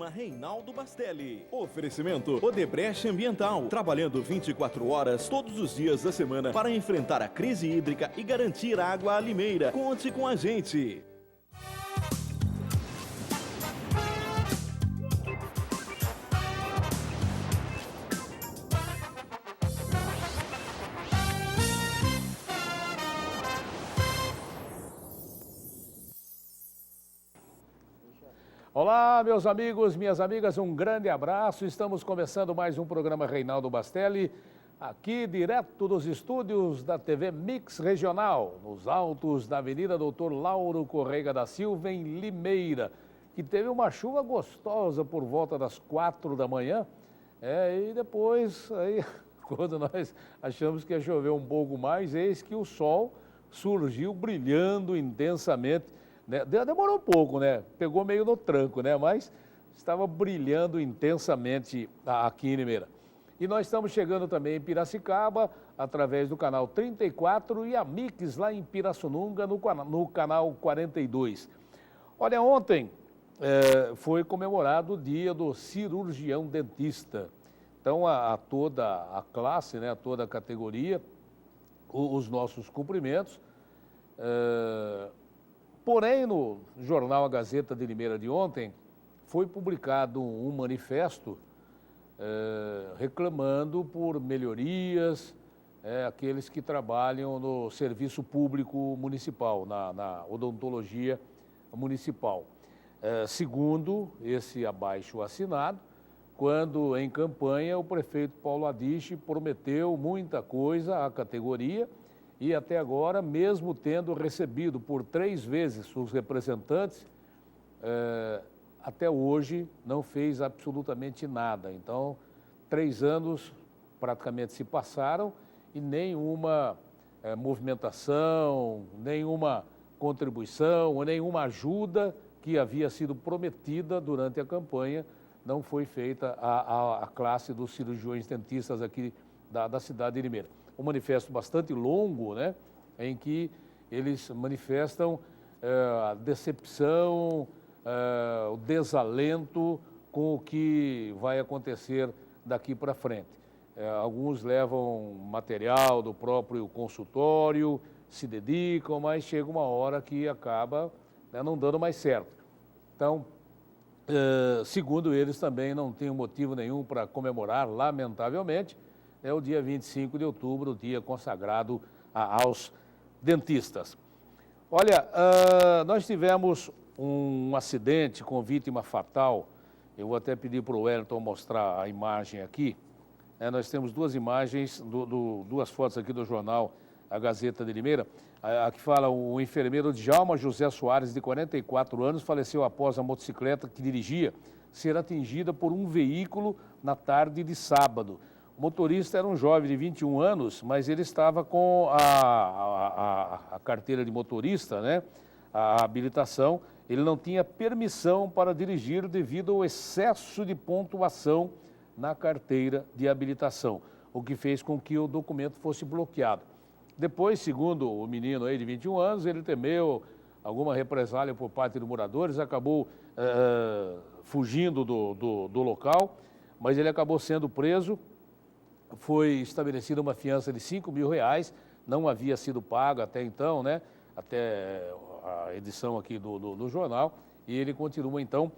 programa Reinaldo Bastelli. Oferecimento Odebrecht Ambiental, trabalhando 24 horas todos os dias da semana para enfrentar a crise hídrica e garantir água à Limeira. Conte com a gente. Olá, meus amigos, minhas amigas, um grande abraço. Estamos começando mais um programa Reinaldo Bastelli, aqui direto dos estúdios da TV Mix Regional, nos altos da Avenida Doutor Lauro Correia da Silva, em Limeira, que teve uma chuva gostosa por volta das 4 da manhã, e depois, aí, quando nós achamos que ia chover um pouco mais, eis que o sol surgiu brilhando intensamente. Demorou um pouco, né? Pegou meio no tranco, né? Mas estava brilhando intensamente aqui em Limeira. E nós estamos chegando também em Piracicaba, através do canal 34 e a Mix lá em Pirassununga, no canal 42. Olha, ontem foi comemorado o dia do cirurgião dentista. Então, a toda a classe, né? A toda a categoria, os nossos cumprimentos. Porém, no jornal A Gazeta de Limeira de ontem, foi publicado um manifesto reclamando por melhorias, aqueles que trabalham no serviço público municipal, na odontologia municipal. Segundo esse abaixo assinado, quando em campanha o prefeito Paulo Adiche prometeu muita coisa à categoria, e até agora, mesmo tendo recebido por 3 vezes os representantes, até hoje não fez absolutamente nada. Então, 3 anos praticamente se passaram e nenhuma movimentação, nenhuma contribuição, nenhuma ajuda que havia sido prometida durante a campanha não foi feita à classe dos cirurgiões dentistas aqui da cidade de Limeira. Um manifesto bastante longo, né, em que eles manifestam a decepção, o desalento com o que vai acontecer daqui para frente. Alguns levam material do próprio consultório, se dedicam, mas chega uma hora que acaba, né, não dando mais certo. Então, segundo eles, também não tem motivo nenhum para comemorar, lamentavelmente. É o dia 25 de outubro, o dia consagrado aos dentistas. Olha, nós tivemos um acidente com vítima fatal. Eu vou até pedir para o Wellington mostrar a imagem aqui. Nós temos 2 imagens, 2 fotos aqui do jornal A Gazeta de Limeira. Aqui fala o enfermeiro Djalma José Soares, de 44 anos, faleceu após a motocicleta que dirigia ser atingida por um veículo na tarde de sábado. O motorista era um jovem de 21 anos, mas ele estava com a carteira de motorista, né? A habilitação. Ele não tinha permissão para dirigir devido ao excesso de pontuação na carteira de habilitação, o que fez com que o documento fosse bloqueado. Depois, segundo o menino aí de 21 anos, ele temeu alguma represália por parte dos moradores, acabou fugindo do local, mas ele acabou sendo preso. Foi estabelecida uma fiança de R$5.000, não havia sido paga até então, né? Até a edição aqui do jornal, e ele continua então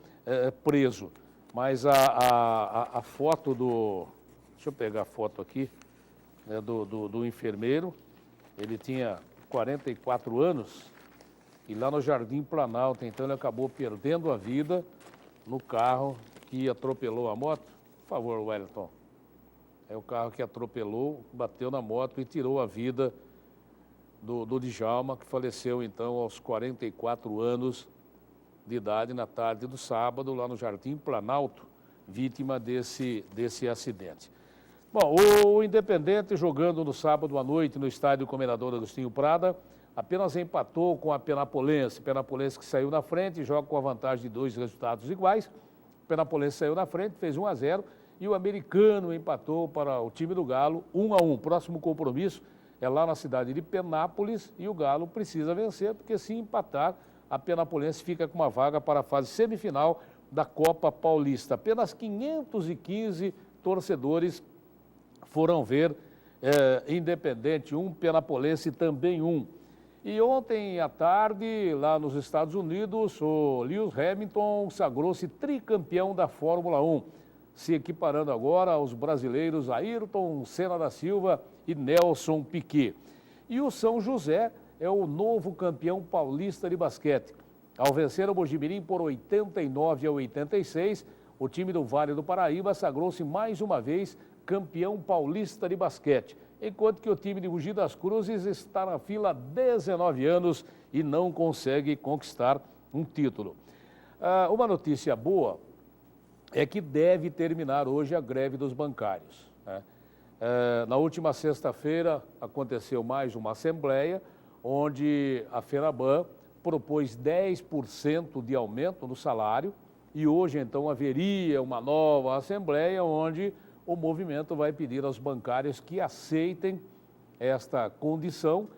preso. Mas a foto deixa eu pegar a foto aqui, né, do enfermeiro, ele tinha 44 anos, e lá no Jardim Planalto, então ele acabou perdendo a vida no carro que atropelou a moto. Por favor, Wellington. É o carro que atropelou, bateu na moto e tirou a vida do Djalma, que faleceu então aos 44 anos de idade na tarde do sábado, lá no Jardim Planalto, vítima desse acidente. Bom, o Independente, jogando no sábado à noite no estádio Comendador Agostinho Prada, apenas empatou com a Penapolense. Penapolense que saiu na frente, joga com a vantagem de 2 resultados iguais. Penapolense saiu na frente, fez 1-0. E o Americano empatou para o time do Galo 1-1. Próximo compromisso é lá na cidade de Penápolis e o Galo precisa vencer, porque se empatar, a Penapolense fica com uma vaga para a fase semifinal da Copa Paulista. Apenas 515 torcedores foram ver Independente 1, Penapolense também 1. E ontem à tarde, lá nos Estados Unidos, o Lewis Hamilton sagrou-se tricampeão da Fórmula 1, se equiparando agora aos brasileiros Ayrton Senna da Silva e Nelson Piquet. E o São José é o novo campeão paulista de basquete. Ao vencer o Mojimirim por 89-86, o time do Vale do Paraíba sagrou-se mais uma vez campeão paulista de basquete, enquanto que o time de Mogi das Cruzes está na fila há 19 anos e não consegue conquistar um título. Uma notícia boa é que deve terminar hoje a greve dos bancários, né? Na última sexta-feira aconteceu mais uma assembleia, onde a FENABAN propôs 10% de aumento no salário e hoje então haveria uma nova assembleia onde o movimento vai pedir aos bancários que aceitem esta condição,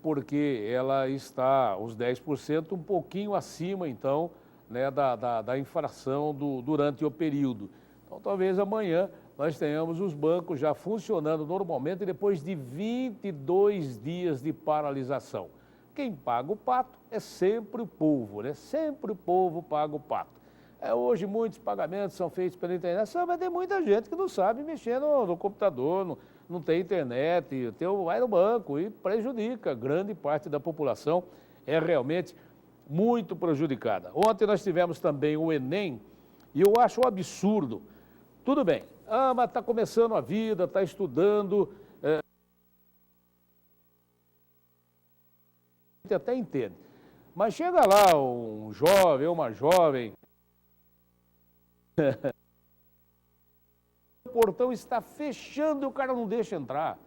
porque ela está, os 10%, um pouquinho acima, então, né, da inflação durante o período. Então, talvez amanhã nós tenhamos os bancos já funcionando normalmente depois de 22 dias de paralisação. Quem paga o pato é sempre o povo, né? Sempre o povo paga o pato. Hoje muitos pagamentos são feitos pela internet, mas tem muita gente que não sabe mexer no computador, não tem internet, vai no banco e prejudica. Grande parte da população é realmente muito prejudicada. Ontem nós tivemos também o Enem e eu acho um absurdo. Tudo bem, mas está começando a vida, está estudando, a gente até entende. Mas chega lá um jovem ou uma jovem, o portão está fechando e o cara não deixa entrar.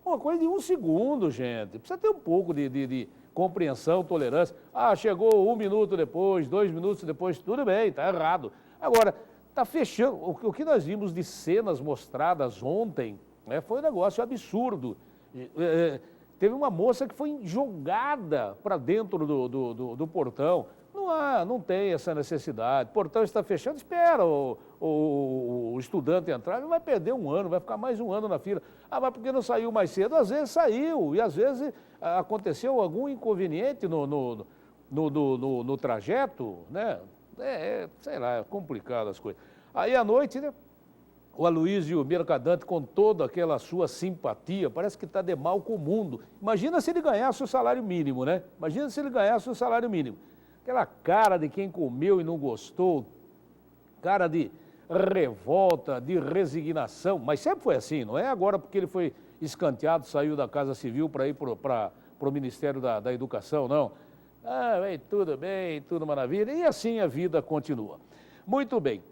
Uma coisa de 1 segundo, gente. Precisa ter um pouco de compreensão, tolerância. Chegou 1 minuto depois, 2 minutos depois, tudo bem, está errado. Agora, está fechando. O que nós vimos de cenas mostradas ontem, né, foi um negócio absurdo. Teve uma moça que foi jogada para dentro do portão. Não tem essa necessidade. O portão está fechando, espera o estudante entrar, ele vai perder 1 ano, vai ficar mais 1 ano na fila. Mas por que não saiu mais cedo? Às vezes saiu, e às vezes aconteceu algum inconveniente no trajeto, né? Sei lá, é complicado as coisas. Aí à noite, né, o Aloysio Mercadante, com toda aquela sua simpatia, parece que está de mal com o mundo. Imagina se ele ganhasse o salário mínimo, né? Imagina se ele ganhasse o salário mínimo. Aquela cara de quem comeu e não gostou, cara de revolta, de resignação, mas sempre foi assim, não é agora porque ele foi escanteado, saiu da Casa Civil para ir para o Ministério da Educação, não. Tudo bem, tudo maravilha, e assim a vida continua. Muito bem,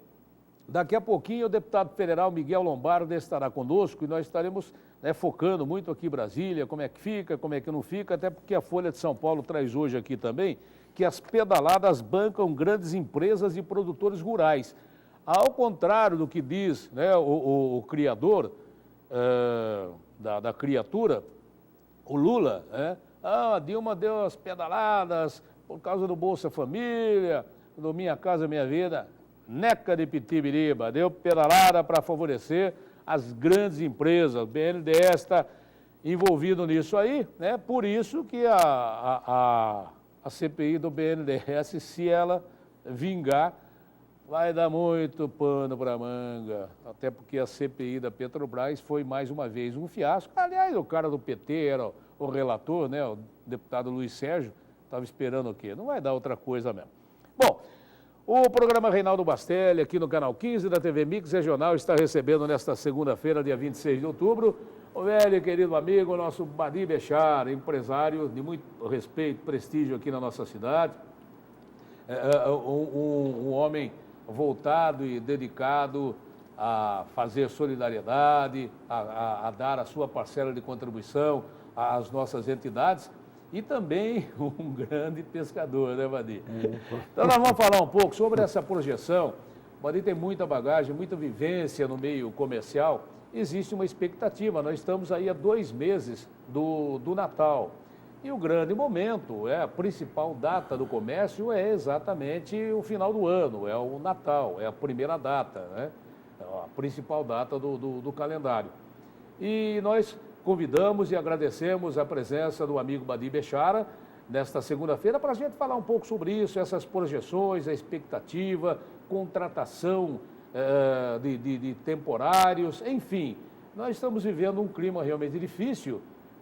daqui a pouquinho o deputado federal Miguel Lombardi estará conosco e nós estaremos, né, focando muito aqui em Brasília, como é que fica, como é que não fica, até porque a Folha de São Paulo traz hoje aqui também que as pedaladas bancam grandes empresas e produtores rurais. Ao contrário do que diz, né, o criador da criatura, o Lula, né? A Dilma deu as pedaladas por causa do Bolsa Família, do Minha Casa Minha Vida, neca de pitibiriba, deu pedalada para favorecer as grandes empresas. O BNDES está envolvido nisso aí, né? Por isso que a CPI do BNDES, se ela vingar, vai dar muito pano para manga, até porque a CPI da Petrobras foi mais uma vez um fiasco. Aliás, o cara do PT era o relator, né, o deputado Luiz Sérgio, estava esperando o quê? Não vai dar outra coisa mesmo. Bom, o programa Reinaldo Bastelli, aqui no Canal 15 da TV Mix Regional, está recebendo nesta segunda-feira, dia 26 de outubro, o velho e querido amigo, nosso Badi Bechar, empresário de muito respeito, prestígio aqui na nossa cidade, um homem voltado e dedicado a fazer solidariedade, a dar a sua parcela de contribuição às nossas entidades e também um grande pescador, né, Badi? Então nós vamos falar um pouco sobre essa projeção. O Badi tem muita bagagem, muita vivência no meio comercial. Existe uma expectativa, nós estamos aí há 2 meses do Natal. E o grande momento, a principal data do comércio é exatamente o final do ano, é o Natal, é a primeira data, né? É a principal data do calendário. E nós convidamos e agradecemos a presença do amigo Badi Bechara nesta segunda-feira para a gente falar um pouco sobre isso, essas projeções, a expectativa, contratação de temporários, enfim. Nós estamos vivendo um clima realmente difícil,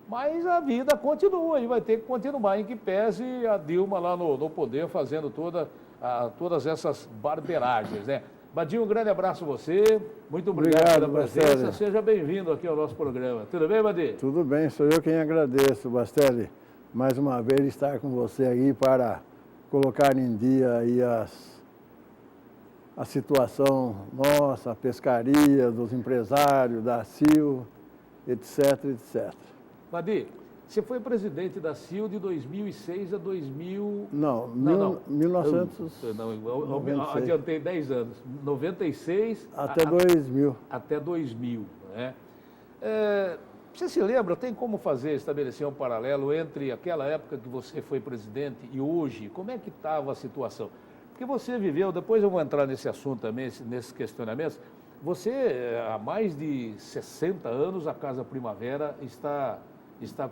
mas a vida continua e vai ter que continuar, em que pese a Dilma lá no poder fazendo todas essas barberagens, né? Badinho, um grande abraço a você, muito obrigado pela presença, Bastelli. seja bem-vindo aqui ao nosso programa. Tudo bem, Badi? Tudo bem, sou eu quem agradeço, Bastelli, mais uma vez estar com você aí para colocar em dia aí a situação nossa, a pescaria, dos empresários, da CIL, etc, etc. Badi, você foi presidente da CIL de 2006 a 2000... Não, Não. 1996. Não, adiantei 10 anos. 96... Até 2000. Até 2000, né? Você se lembra, tem como estabelecer um paralelo entre aquela época que você foi presidente e hoje? Como é que estava a situação? Porque você viveu, depois eu vou entrar nesse assunto também, nesses questionamentos, você, há mais de 60 anos, a Casa Primavera está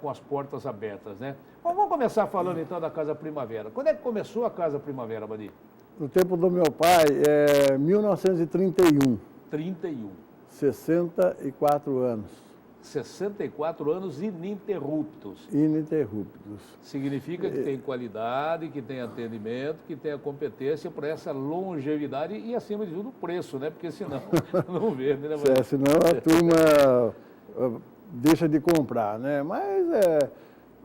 com as portas abertas, né? Mas vamos começar falando então da Casa Primavera. Quando é que começou a Casa Primavera, Badi? No tempo do meu pai, 1931. 31. 64 anos. 64 anos ininterruptos. Ininterruptos. Significa que tem qualidade, que tem atendimento, que tem a competência para essa longevidade e, acima de tudo, o preço, né? Porque senão não vende, né? Senão a turma deixa de comprar, né? Mas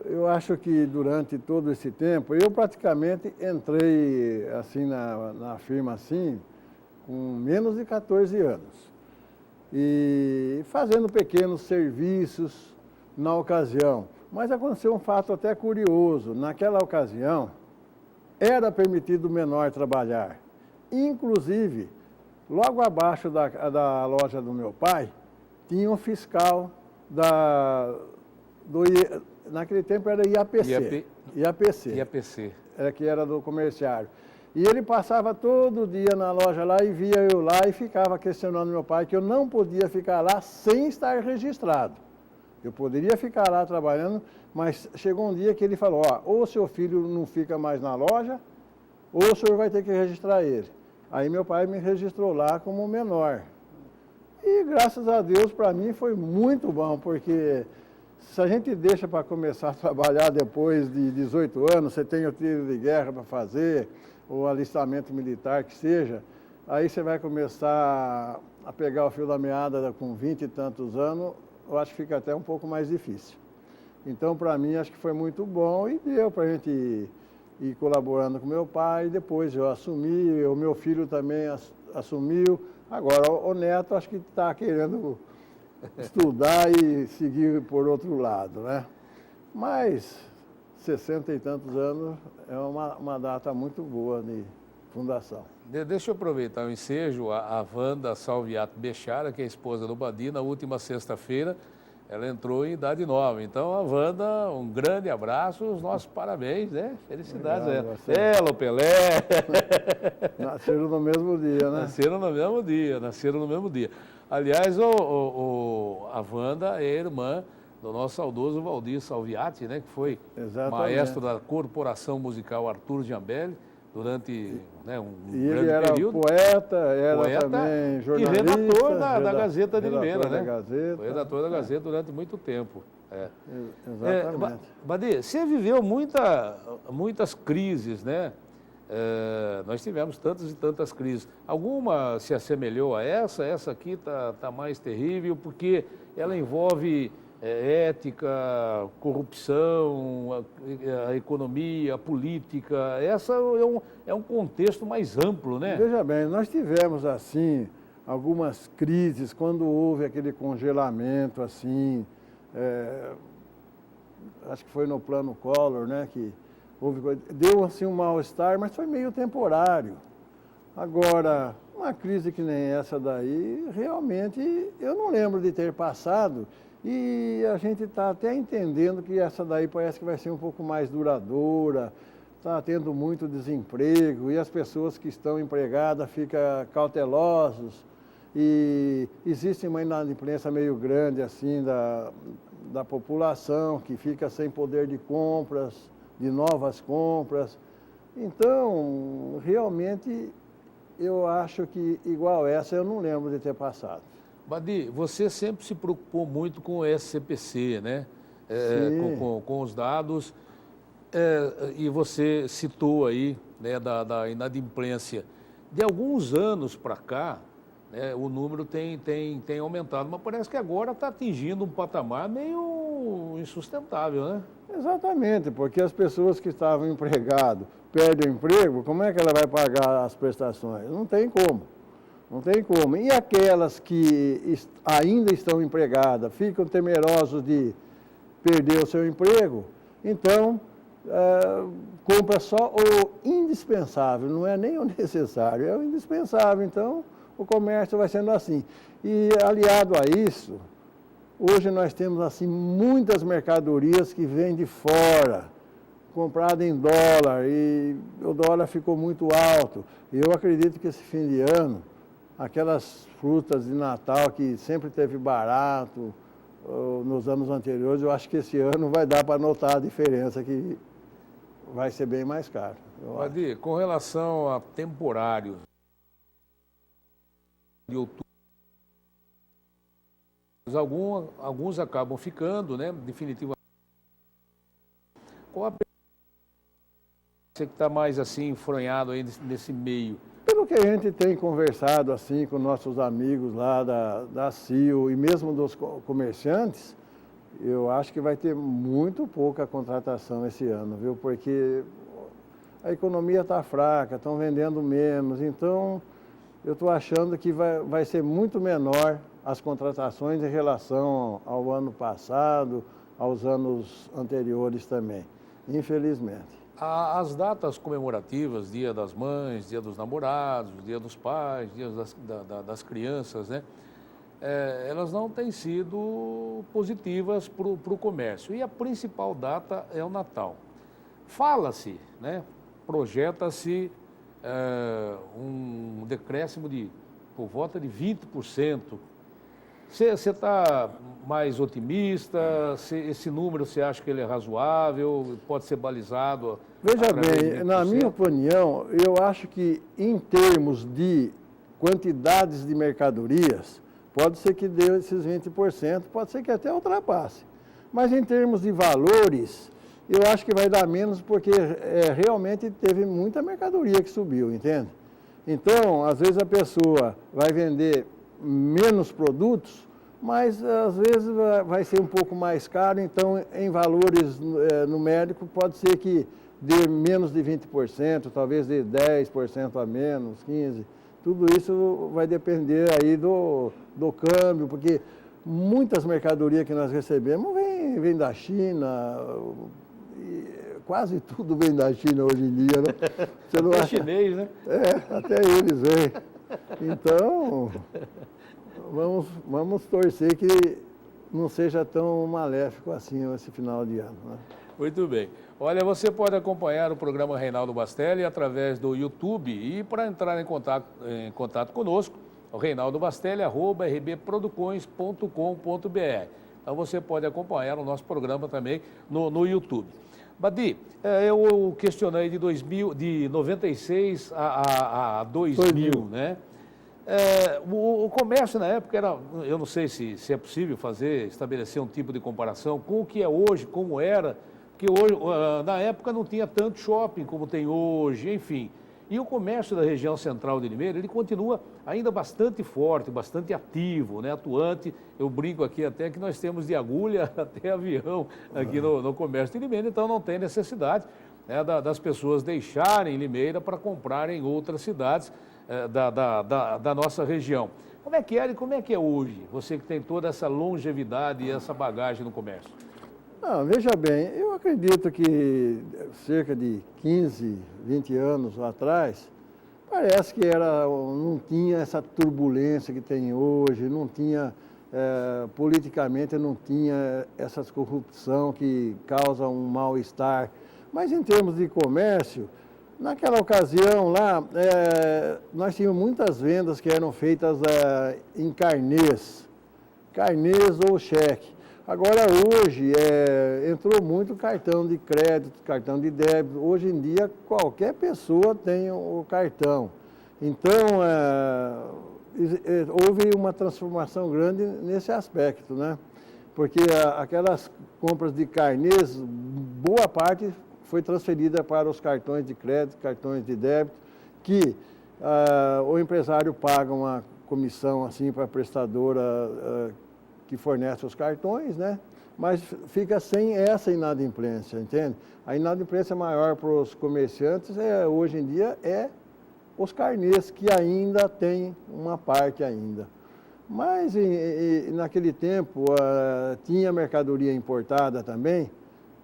eu acho que durante todo esse tempo, eu praticamente entrei assim na firma assim, com menos de 14 anos. E fazendo pequenos serviços na ocasião. Mas aconteceu um fato até curioso. Naquela ocasião, era permitido o menor trabalhar. Inclusive, logo abaixo da loja do meu pai, tinha um fiscal naquele tempo era IAPC. IAPC. Que era do comerciário. E ele passava todo dia na loja lá e via eu lá e ficava questionando meu pai que eu não podia ficar lá sem estar registrado. Eu poderia ficar lá trabalhando, mas chegou um dia que ele falou, ou seu filho não fica mais na loja, ou o senhor vai ter que registrar ele. Aí meu pai me registrou lá como menor. E graças a Deus, para mim, foi muito bom, porque se a gente deixa para começar a trabalhar depois de 18 anos, você tem o tiro de guerra para fazer, ou alistamento militar que seja, aí você vai começar a pegar o fio da meada com 20 e tantos anos, eu acho que fica até um pouco mais difícil. Então, para mim, acho que foi muito bom e deu para a gente ir colaborando com meu pai, depois eu assumi, o meu filho também assumiu. Agora, o neto acho que está querendo estudar e seguir por outro lado, né? Mas 60 e tantos anos é uma data muito boa de fundação. Deixa eu aproveitar o ensejo, a Wanda Salviato Bechara, que é a esposa do Badi, na última sexta-feira, ela entrou em idade nova. Então, a Wanda, um grande abraço, os nossos parabéns, né? Felicidades. Ela, o Pelé. Nasceram no mesmo dia, né? Nasceram no mesmo dia. Aliás, a Wanda é irmã do nosso saudoso Valdir Salviati, né, que foi maestro da Corporação Musical Arthur Giambelli durante um grande período. Poeta, era também jornalista. E redator da Gazeta de Limeira, né? Gazeta. Foi redator da Gazeta durante muito tempo. Exatamente. Badi, você viveu muitas crises, né? Nós tivemos tantas e tantas crises. Alguma se assemelhou a essa? Essa aqui está mais terrível porque ela envolve ética, corrupção, a economia, a política. Essa é um contexto mais amplo, né? Veja bem, nós tivemos, assim, algumas crises quando houve aquele congelamento, assim, acho que foi no plano Collor, né, que deu, assim, um mal-estar, mas foi meio temporário. Agora, uma crise que nem essa daí, realmente, eu não lembro de ter passado. E a gente está até entendendo que essa daí parece que vai ser um pouco mais duradoura, está tendo muito desemprego e as pessoas que estão empregadas ficam cautelosos e existe uma inadimplência meio grande assim da população que fica sem poder de compras, de novas compras. Então, realmente, eu acho que igual essa eu não lembro de ter passado. Badi, você sempre se preocupou muito com o SCPC, né? Com os dados, e você citou aí, né, da inadimplência. De alguns anos para cá, né, o número tem aumentado, mas parece que agora está atingindo um patamar meio insustentável, né? Exatamente, porque as pessoas que estavam empregadas perdem o emprego, como é que ela vai pagar as prestações? Não tem como. Não tem como. E aquelas que ainda estão empregadas, ficam temerosos de perder o seu emprego, então compra só o indispensável, não é nem o necessário, é o indispensável. Então, o comércio vai sendo assim. E aliado a isso, hoje nós temos assim muitas mercadorias que vêm de fora, compradas em dólar, e o dólar ficou muito alto. E eu acredito que esse fim de ano, aquelas frutas de Natal que sempre teve barato nos anos anteriores, eu acho que esse ano vai dar para notar a diferença, que vai ser bem mais caro. Badi, com relação a temporários de outubro, alguns acabam ficando, né, definitivamente. Qual a você que está mais assim enfronhado aí nesse meio? Pelo que a gente tem conversado assim com nossos amigos lá da CIO e mesmo dos comerciantes, eu acho que vai ter muito pouca contratação esse ano, viu? Porque a economia está fraca, estão vendendo menos, então eu estou achando que vai ser muito menor as contratações em relação ao ano passado, aos anos anteriores também, infelizmente. As datas comemorativas, Dia das Mães, Dia dos Namorados, Dia dos Pais, Dia das Crianças, né? Elas não têm sido positivas para o comércio. E a principal data é o Natal. Fala-se, né? Projeta-se um decréscimo por volta de 20%. Você está mais otimista? Esse número você acha que ele é razoável? Pode ser balizado? Veja bem, na minha opinião, eu acho que em termos de quantidades de mercadorias, pode ser que dê esses 20%, pode ser que até ultrapasse. Mas em termos de valores, eu acho que vai dar menos porque realmente teve muita mercadoria que subiu, entende? Então, às vezes a pessoa vai vender menos produtos, mas às vezes vai ser um pouco mais caro, então em valores numéricos pode ser que dê menos de 20%, talvez dê 10% a menos, 15%. Tudo isso vai depender aí do câmbio, porque muitas mercadorias que nós recebemos vêm da China, quase tudo vem da China hoje em dia, né? Você não acha... chinês, né? Até eles vêm. Então, vamos torcer que não seja tão maléfico assim esse final de ano, né? Muito bem. Olha, você pode acompanhar o programa Reinaldo Bastelli através do YouTube e para entrar em contato conosco, o reinaldobastelli@rbproducões.com.br. Então você pode acompanhar o nosso programa também no YouTube. Badi, eu questionei de 96 a 2000, né? O comércio na época era, eu não sei se é possível estabelecer um tipo de comparação com o que é hoje, como era, porque hoje, na época não tinha tanto shopping como tem hoje, enfim. E o comércio da região central de Limeira, ele continua ainda bastante forte, bastante ativo, né, atuante. Eu brinco aqui até que nós temos de agulha até avião aqui no comércio de Limeira, então não tem necessidade, né, das pessoas deixarem Limeira para comprarem outras cidades da nossa região. Como é que era e como é que é hoje? Você que tem toda essa longevidade e essa bagagem no comércio. Veja bem, eu acredito que cerca de 15, 20 anos atrás, parece que não tinha essa turbulência que tem hoje, não tinha politicamente não tinha essa corrupção que causa um mal-estar. Mas em termos de comércio, naquela ocasião lá, nós tínhamos muitas vendas que eram feitas em carnês ou cheque. Agora hoje entrou muito cartão de crédito, cartão de débito. Hoje em dia qualquer pessoa tem o cartão. Então houve uma transformação grande nesse aspecto, né? Porque aquelas compras de carnês, boa parte foi transferida para os cartões de crédito, cartões de débito, que o empresário paga uma comissão assim para a prestadora que fornece os cartões, né? Mas fica sem essa inadimplência, entende? A inadimplência maior para os comerciantes hoje em dia os carnês, que ainda tem uma parte ainda. Mas naquele tempo tinha mercadoria importada também,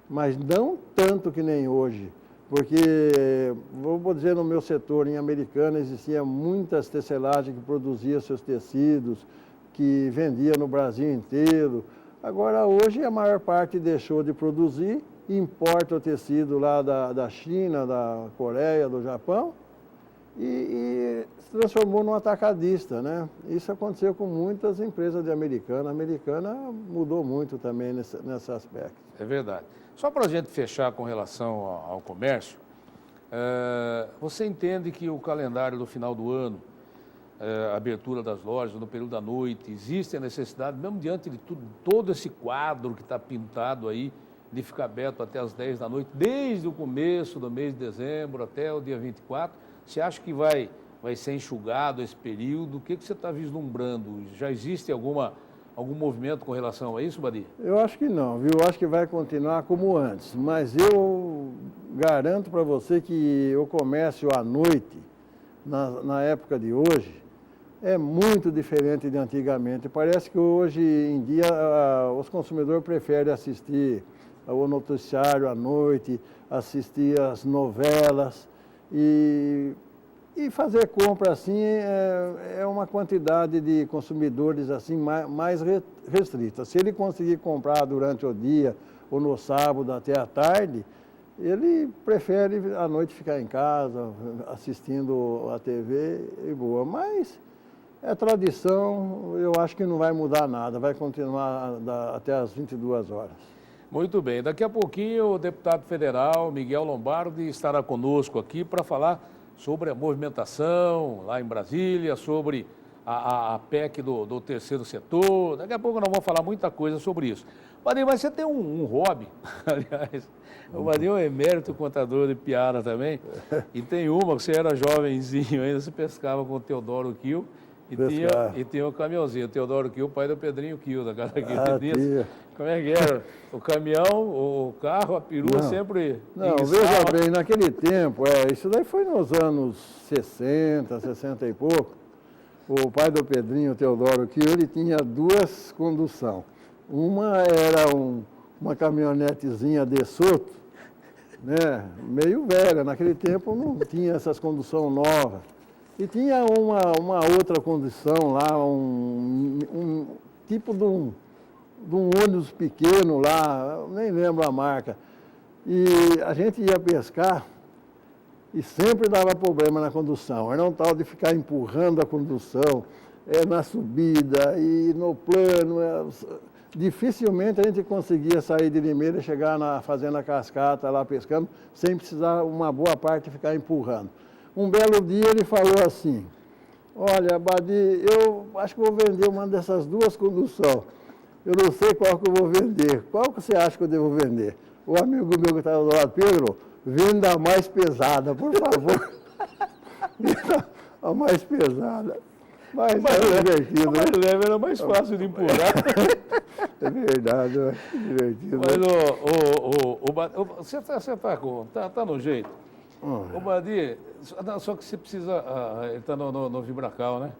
mas não tanto que nem hoje. Porque, vou dizer, no meu setor, em Americana, existia muitas tecelagens que produziam seus tecidos, que vendia no Brasil inteiro. Agora, hoje, a maior parte deixou de produzir, importa o tecido lá da China, da Coreia, do Japão, e se transformou num atacadista, né? Isso aconteceu com muitas empresas de Americana. A Americana mudou muito também nesse aspecto. É verdade. Só para a gente fechar com relação ao comércio, você entende que o calendário do final do ano, a abertura das lojas no período da noite, existe a necessidade, mesmo diante de todo esse quadro que está pintado aí, de ficar aberto até as 10 da noite, desde o começo do mês de dezembro até o dia 24, você acha que vai ser enxugado esse período? O que você está vislumbrando? Já existe algum movimento com relação a isso, Badi? Eu acho que não, viu? Eu acho que vai continuar como antes. Mas eu garanto para você que o comércio à noite, na época de hoje, é muito diferente de antigamente. Parece que hoje em dia os consumidores preferem assistir o noticiário à noite, assistir as novelas. E fazer compra assim é uma quantidade de consumidores assim mais restrita. Se ele conseguir comprar durante o dia ou no sábado até a tarde, ele prefere à noite ficar em casa, assistindo a TV e boa. Mas é tradição, eu acho que não vai mudar nada, vai continuar até as 22 horas. Muito bem, daqui a pouquinho o deputado federal Miguel Lombardi estará conosco aqui para falar sobre a movimentação lá em Brasília, sobre a PEC do terceiro setor. Daqui a pouco nós vamos falar muita coisa sobre isso. Badinho, mas você tem um hobby, aliás, o Badinho é emérito contador de piara também, e tem uma que você era jovenzinho ainda, você pescava com o Teodoro Kiel. E tinha um caminhãozinho, o Teodoro Kiel, pai do Pedrinho Kiel, da casa aqui. Como é que era? O caminhão, o carro, a perua sempre... Não, veja bem, naquele tempo, isso daí foi nos anos 60 e pouco, o pai do Pedrinho, o Teodoro Kiel, ele tinha duas conduções. Uma era uma caminhonetezinha de Soto, né, meio velha, naquele tempo não tinha essas conduções novas. E tinha uma outra condição lá, um tipo de um ônibus pequeno lá, nem lembro a marca. E a gente ia pescar e sempre dava problema na condução. Era um tal de ficar empurrando a condução na subida e no plano. Dificilmente a gente conseguia sair de Limeira e chegar na Fazenda Cascata lá pescando, sem precisar uma boa parte ficar empurrando. Um belo dia ele falou assim, olha, Badi, eu acho que vou vender uma dessas duas conduções. Eu não sei qual que eu vou vender. Qual que você acha que eu devo vender? O amigo meu que estava do lado, Pedro, venda a mais pesada, por favor. A mais pesada. Mas é divertido. A mais leve era mais fácil de empurrar. É verdade, é divertido. Mas você tá no jeito. Ô, Badi, só que você precisa... ele está no Vibracal, né?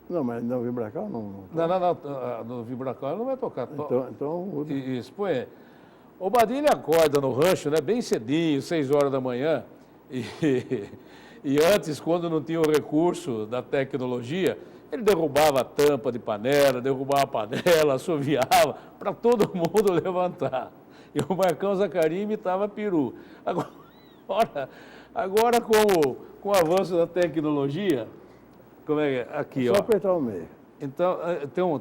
Não, mas no Vibracal não. Não, no Vibracal ele não vai tocar. Então muda. Isso, põe. O Badi, ele acorda no rancho, né? Bem cedinho, 6 horas da manhã. E antes, quando não tinha o recurso da tecnologia, Ele derrubava a tampa de panela, derrubava a panela, assoviava, para todo mundo levantar. E o Marcão Zacaria imitava peru. Agora com o avanço da tecnologia, como é que é? Aqui, Só ó. apertar o meio. Então,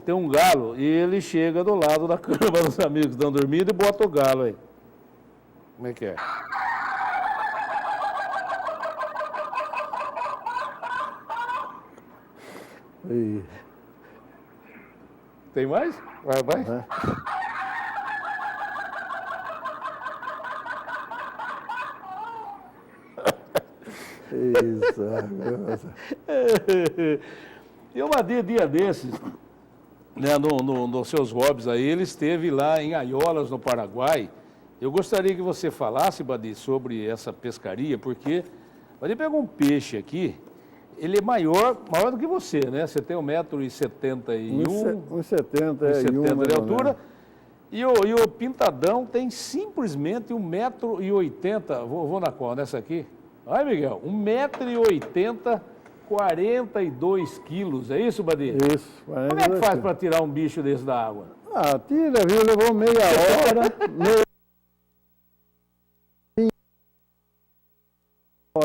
tem um galo e ele chega do lado da cama dos amigos que estão dormindo e bota o galo aí. Como é que é? E, Tem mais? Vai. né? Isso, nossa. E uma dia desses, né, nos seus hobbies aí, ele esteve lá em Aiolas, no Paraguai. Eu gostaria que você falasse, Badi, sobre essa pescaria, porque Badi pegou um peixe aqui, ele é maior do que você, né? Você tem 1,71 m. 1,71 de altura. E o pintadão tem simplesmente 1,80 m. Vou na qual? Nessa aqui? Ai, Miguel, 1,80 m, 42 quilos. É isso, Badi? Isso. Como é que faz para tirar um bicho desse da água? Ah, tira, viu? Levou meia hora.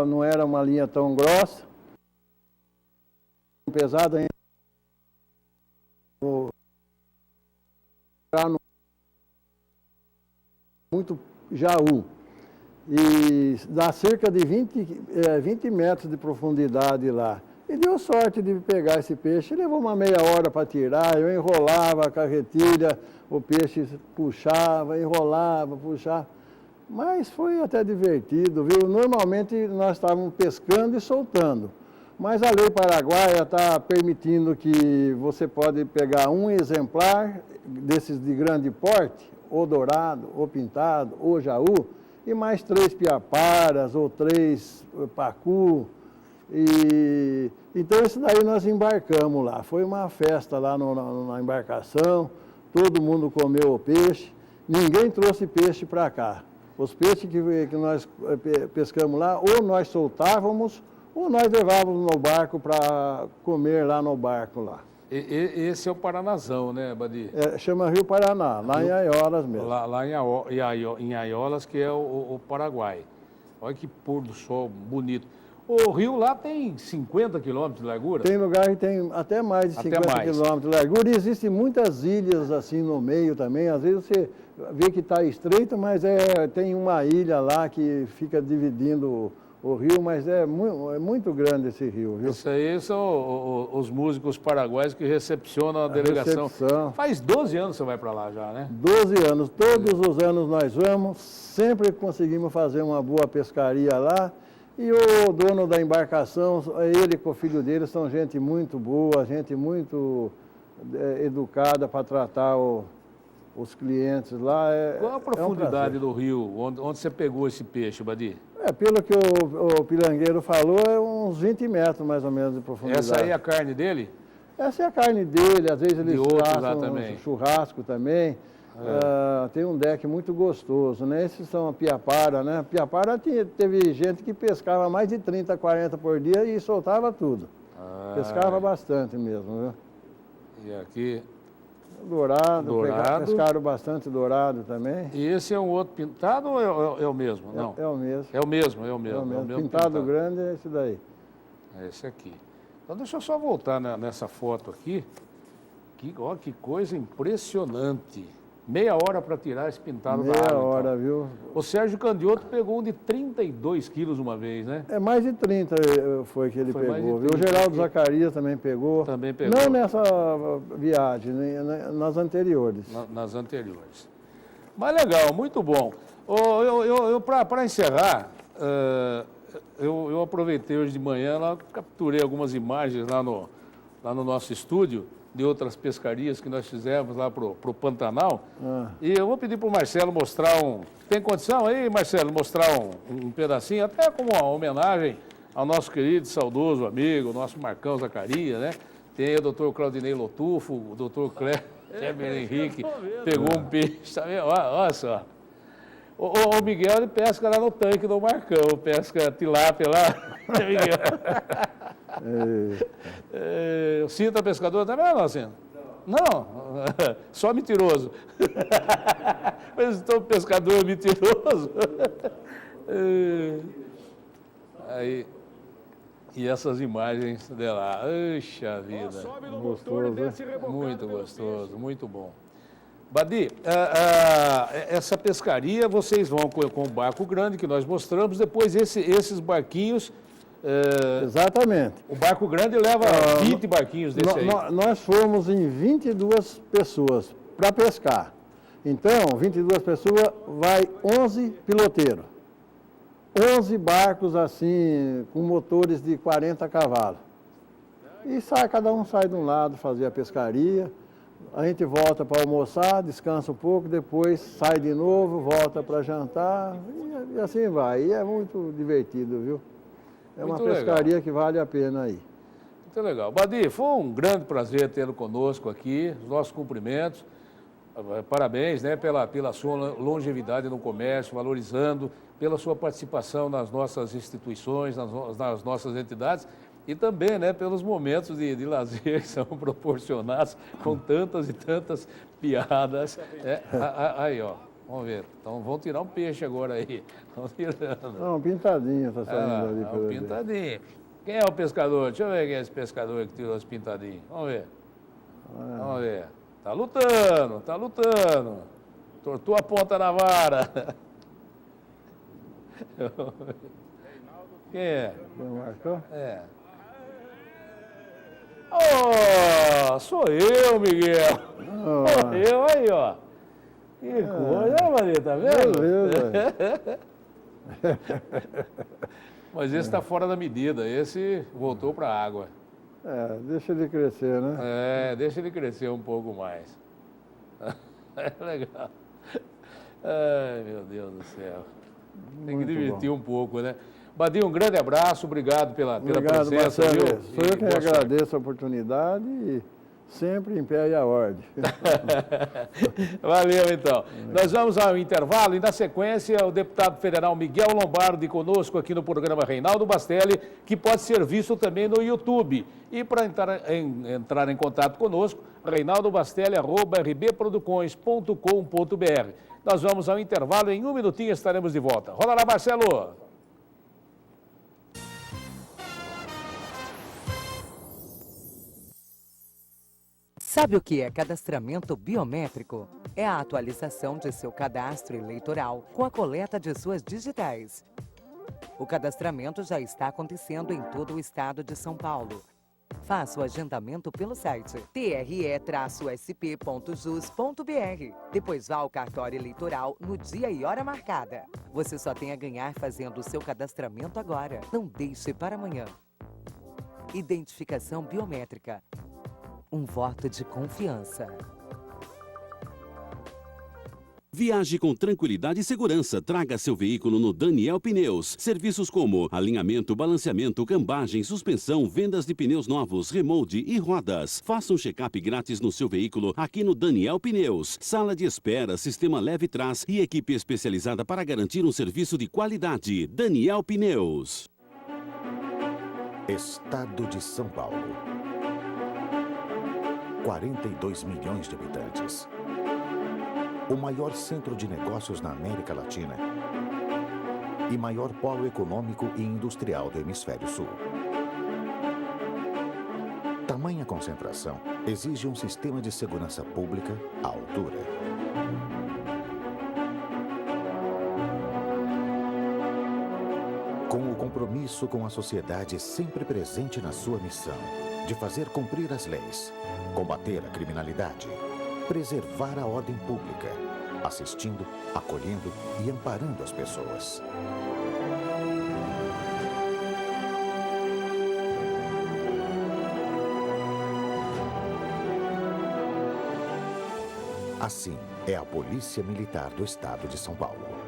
Não era uma linha tão grossa. Pesado ainda. Muito jaú. E dá cerca de 20 metros de profundidade lá. E deu sorte de pegar esse peixe. Levou uma meia hora para tirar, eu enrolava a carretilha, o peixe puxava, enrolava, puxava. Mas foi até divertido, viu? Normalmente nós estávamos pescando e soltando. Mas a lei paraguaia está permitindo que você pode pegar um exemplar desses de grande porte, ou dourado, ou pintado, ou jaú, e mais 3 piaparas ou 3 pacu. Então, isso daí nós embarcamos lá. Foi uma festa lá na embarcação, todo mundo comeu o peixe, ninguém trouxe peixe para cá. Os peixes que nós pescamos lá, ou nós soltávamos, ou nós levávamos no barco para comer lá no barco lá. Esse é o Paranazão, né, Badi? Chama Rio Paraná, lá em Aiolas mesmo. Lá em Aiolas, que é o Paraguai. Olha que pôr do sol bonito. O rio lá tem 50 quilômetros de largura? Tem lugar que tem até mais de 50 quilômetros de largura. E existem muitas ilhas assim no meio também. Às vezes você vê que está estreito, mas tem uma ilha lá que fica dividindo o rio, mas é muito grande esse rio, viu? Isso aí são os músicos paraguaios que recepcionam a delegação. Recepção. Faz 12 anos que você vai para lá já, né? 12 anos. Todos os anos nós vamos, sempre conseguimos fazer uma boa pescaria lá. E o dono da embarcação, ele com o filho dele, são gente muito boa, gente muito educada para tratar os clientes lá. Qual a profundidade do rio, onde você pegou esse peixe, Badi? Pelo que o pirangueiro falou, é uns 20 metros mais ou menos de profundidade. Essa aí é a carne dele? Essa é a carne dele, às vezes eles fazem um churrasco também. Tem um deck muito gostoso, né? Esses são a piapara, né? Piapara teve gente que pescava mais de 30, 40 por dia e soltava tudo. Pescava bastante mesmo, viu? E aqui... Dourado. Pescaram bastante dourado também. E esse é um outro pintado ou é o mesmo? Não. É o mesmo. É o mesmo. Pintado grande é esse daí. É esse aqui. Então deixa eu só voltar nessa foto aqui. Ó, que coisa impressionante. Meia hora para tirar esse pintado da água. Meia hora, então. Viu? O Sérgio Candioto pegou um de 32 quilos uma vez, né? Mais de 30 foi que ele pegou. Viu? O Geraldo Zacarias também pegou. Também pegou. Não nessa viagem, nas anteriores. Nas anteriores. Mas legal, muito bom. Para encerrar, eu aproveitei hoje de manhã, lá, capturei algumas imagens lá no nosso estúdio, de outras pescarias que nós fizemos lá pro Pantanal. E eu vou pedir para o Marcelo mostrar Tem condição aí, Marcelo, mostrar um pedacinho, até como uma homenagem ao nosso querido, saudoso amigo, nosso Marcão Zacaria, né? Tem aí o doutor Claudinei Lotufo, o doutor Kleber Henrique, pegou um peixe, tá vendo? Olha só. O Miguel, ele pesca lá no tanque do Marcão, pesca tilápia lá. Miguel. O Cinta pescador também, não, Cinta? Não, só mentiroso. Mas estou pescador mentiroso. Aí, e essas imagens dela, puxa vida. Gostoso, né? Muito gostoso, muito bom. Badi, essa pescaria vocês vão com o barco grande que nós mostramos, depois esses barquinhos... Exatamente. O barco grande leva 20 barquinhos desse aí. Nós fomos em 22 pessoas para pescar. Então, 22 pessoas, vai 11 piloteiros. 11 barcos assim, com motores de 40 cavalos. E cada um sai de um lado fazer a pescaria. A gente volta para almoçar, descansa um pouco, depois sai de novo, volta para jantar e assim vai. E é muito divertido, viu? É uma pescaria que vale a pena aí. Muito legal. Badi, foi um grande prazer tê-lo conosco aqui, os nossos cumprimentos. Parabéns, né, pela sua longevidade no comércio, valorizando, pela sua participação nas nossas instituições, nas nossas entidades e também, né, pelos momentos de lazer que são proporcionados com tantas e tantas piadas. Aí, ó. Vamos ver. Então, vamos tirar um peixe agora aí. Vamos tirando. Não, um pintadinho está saindo ali. Um pintadinho. Quem é o pescador? Deixa eu ver quem é esse pescador que tirou os pintadinhos. Vamos ver. Vamos ver. Tá lutando, tá lutando. Tortou a ponta na vara. Quem é? Marcou? É. Sou eu, Miguel. Sou eu, aí, ó. Que coisa, Maria, tá vendo? Beleza. Mas esse está fora da medida, esse voltou para a água. Deixa ele crescer, né? Deixa ele crescer um pouco mais. Legal. Ai, meu Deus do céu. Tem que divertir um pouco, né? Badi, um grande abraço, obrigado pela presença. Marcelo. Viu? Sou eu que agradeço a oportunidade e sempre em pé e à ordem. Valeu, então. Nós vamos ao intervalo e, na sequência, o deputado federal Miguel Lombardi conosco aqui no programa Reinaldo Bastelli, que pode ser visto também no YouTube. E para entrar em contato conosco, reinaldobastelli@rbproducões.com.br. Nós vamos ao intervalo, em um minutinho estaremos de volta. Rola lá, Marcelo! Sabe o que é cadastramento biométrico? É a atualização de seu cadastro eleitoral com a coleta de suas digitais. O cadastramento já está acontecendo em todo o estado de São Paulo. Faça o agendamento pelo site tre-sp.jus.br. Depois vá ao cartório eleitoral no dia e hora marcada. Você só tem a ganhar fazendo o seu cadastramento agora. Não deixe para amanhã. Identificação biométrica. Um voto de confiança. Viaje com tranquilidade e segurança. Traga seu veículo no Daniel Pneus. Serviços como alinhamento, balanceamento, cambagem, suspensão, vendas de pneus novos, remold e rodas. Faça um check-up grátis no seu veículo aqui no Daniel Pneus. Sala de espera, sistema leve-trás e equipe especializada para garantir um serviço de qualidade. Daniel Pneus. Estado de São Paulo. 42 milhões de habitantes. O maior centro de negócios na América Latina e maior polo econômico e industrial do Hemisfério Sul. Tamanha concentração exige um sistema de segurança pública à altura. Com o compromisso com a sociedade sempre presente na sua missão de fazer cumprir as leis, combater a criminalidade, preservar a ordem pública, assistindo, acolhendo e amparando as pessoas. Assim é a Polícia Militar do Estado de São Paulo.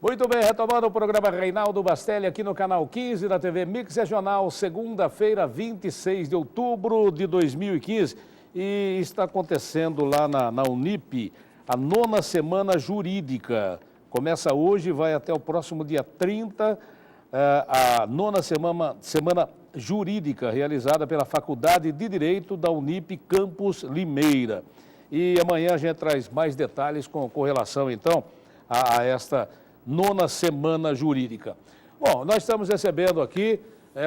Muito bem, retomando o programa Reinaldo Bastelli aqui no canal 15 da TV Mix Regional, segunda-feira, 26 de outubro de 2015. E está acontecendo lá na Unip a 9ª Semana Jurídica. Começa hoje e vai até o próximo dia 30, a 9ª Semana Jurídica, realizada pela Faculdade de Direito da Unip Campus Limeira. E amanhã a gente traz mais detalhes com relação, então, a esta 9ª Semana Jurídica. Bom, nós estamos recebendo aqui,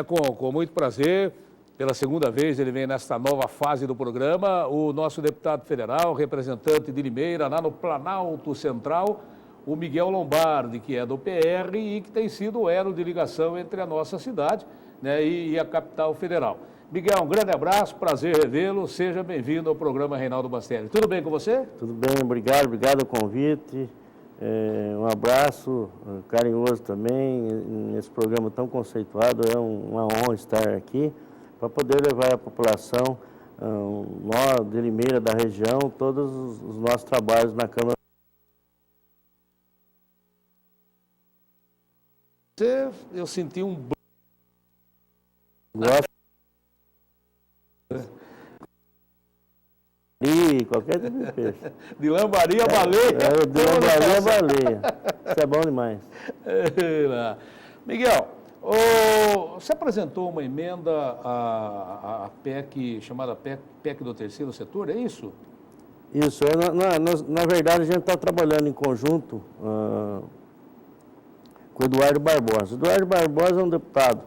com muito prazer, pela segunda vez ele vem nesta nova fase do programa, o nosso deputado federal, representante de Limeira, lá no Planalto Central, o Miguel Lombardi, que é do PR e que tem sido o elo de ligação entre a nossa cidade, né, e a capital federal. Miguel, um grande abraço, prazer revê-lo, seja bem-vindo ao programa Reinaldo Bastelli. Tudo bem com você? Tudo bem, obrigado pelo convite. Um abraço carinhoso também nesse programa tão conceituado. É uma honra estar aqui para poder levar à população, nós de Limeira, da região, todos os nossos trabalhos na Câmara. Eu senti um... Gosto de qualquer tipo de peixe. De lambari a baleia. De lambari a baleia. Isso é bom demais. Miguel, você apresentou uma emenda à PEC, chamada PEC do terceiro setor, é isso? Isso. Na verdade, a gente está trabalhando em conjunto com o Eduardo Barbosa. Eduardo Barbosa é um deputado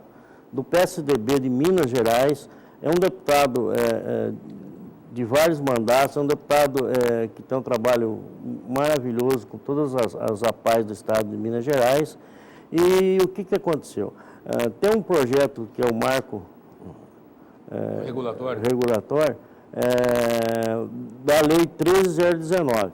do PSDB de Minas Gerais, é um deputado de vários mandatos, é um deputado que tem um trabalho maravilhoso com todas as APAES do estado de Minas Gerais. E o que aconteceu? Tem um projeto que é o marco regulatório da Lei 13.019.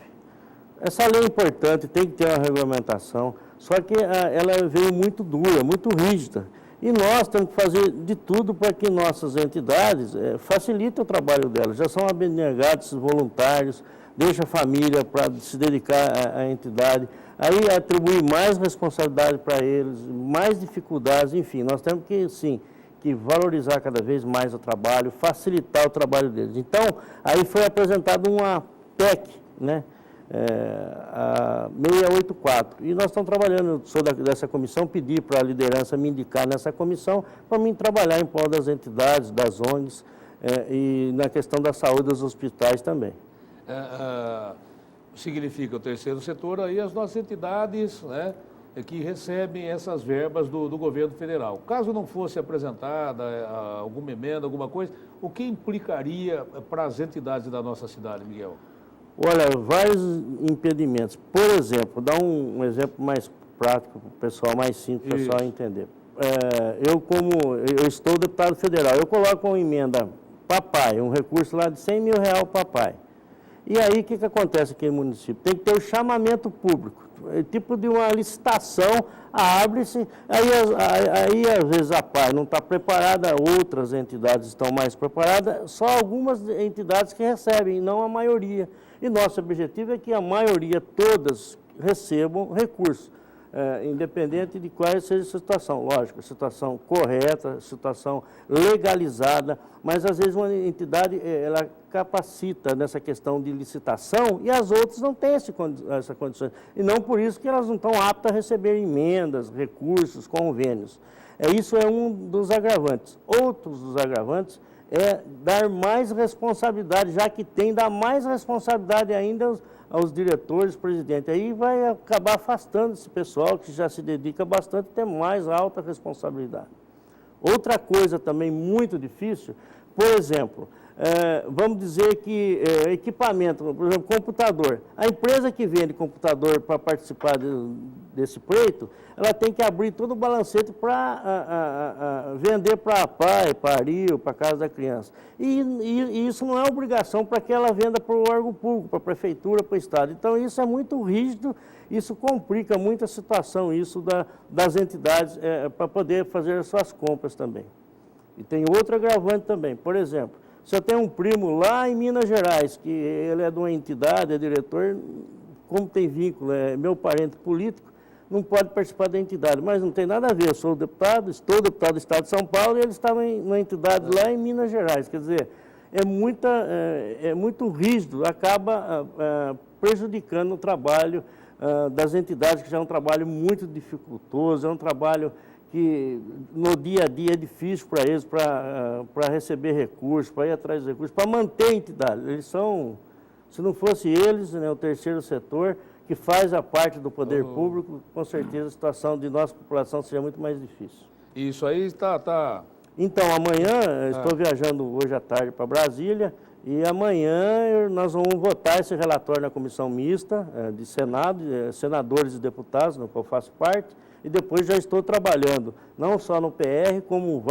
Essa lei é importante, tem que ter uma regulamentação, só que ela veio muito dura, muito rígida. E nós temos que fazer de tudo para que nossas entidades facilitem o trabalho delas. Já são abnegados, voluntários, deixa a família para se dedicar à entidade, aí atribuir mais responsabilidade para eles, mais dificuldades, enfim, nós temos que, sim, que valorizar cada vez mais o trabalho, facilitar o trabalho deles. Então, aí foi apresentada uma PEC, né? A 684. E nós estamos trabalhando, sou dessa comissão, pedi para a liderança me indicar nessa comissão para mim trabalhar em prol das entidades, das ONGs e na questão da saúde dos hospitais também. Significa o terceiro setor aí as nossas entidades, né, que recebem essas verbas do governo federal. Caso não fosse apresentada alguma emenda, alguma coisa, o que implicaria para as entidades da nossa cidade, Miguel? Olha, vários impedimentos. Por exemplo, dar um exemplo mais prático para o pessoal, mais simples, para o pessoal entender. Eu estou deputado federal, eu coloco uma emenda papai, um recurso lá de R$100 mil papai. E aí, o que acontece aqui no município? Tem que ter o chamamento público, tipo de uma licitação, abre-se, aí às vezes a PAI não está preparada, outras entidades estão mais preparadas, só algumas entidades que recebem, e não a maioria. E nosso objetivo é que a maioria, todas, recebam recursos, independente de qual seja a situação. Lógico, situação correta, situação legalizada, mas às vezes uma entidade ela capacita nessa questão de licitação e as outras não têm essa condição. E não por isso que elas não estão aptas a receber emendas, recursos, convênios. Isso é um dos agravantes. Outros dos agravantes é dar mais responsabilidade, já que tem, dar mais responsabilidade ainda aos diretores, presidente. Aí vai acabar afastando esse pessoal que já se dedica bastante a ter mais alta responsabilidade. Outra coisa também muito difícil, por exemplo, vamos dizer que equipamento, por exemplo, computador. A empresa que vende computador para participar desse pleito, ela tem que abrir todo o balancete para vender para a PAI, para a ARIL, para a Casa da Criança. E isso não é obrigação para que ela venda para o órgão público, para a prefeitura, para o Estado. Então, isso é muito rígido, isso complica muito a situação, isso das entidades, para poder fazer as suas compras também. E tem outro agravante também, por exemplo, se eu tenho um primo lá em Minas Gerais, que ele é de uma entidade, é diretor, como tem vínculo, é meu parente político, não pode participar da entidade, mas não tem nada a ver, eu sou deputado, estou deputado do Estado de São Paulo e ele estava numa entidade lá em Minas Gerais, quer dizer, é muito rígido, acaba prejudicando o trabalho das entidades, que já é um trabalho muito dificultoso, é um trabalho que no dia a dia é difícil para eles, para receber recursos, para ir atrás de recursos, para manter a entidade. Eles são, se não fosse eles, né, o terceiro setor, que faz a parte do poder público, com certeza a situação de nossa população seria muito mais difícil. Isso aí está... Então, amanhã, estou viajando hoje à tarde para Brasília, e amanhã nós vamos votar esse relatório na comissão mista de Senado, senadores e deputados, no qual eu faço parte, e depois já estou trabalhando, não só no PR, como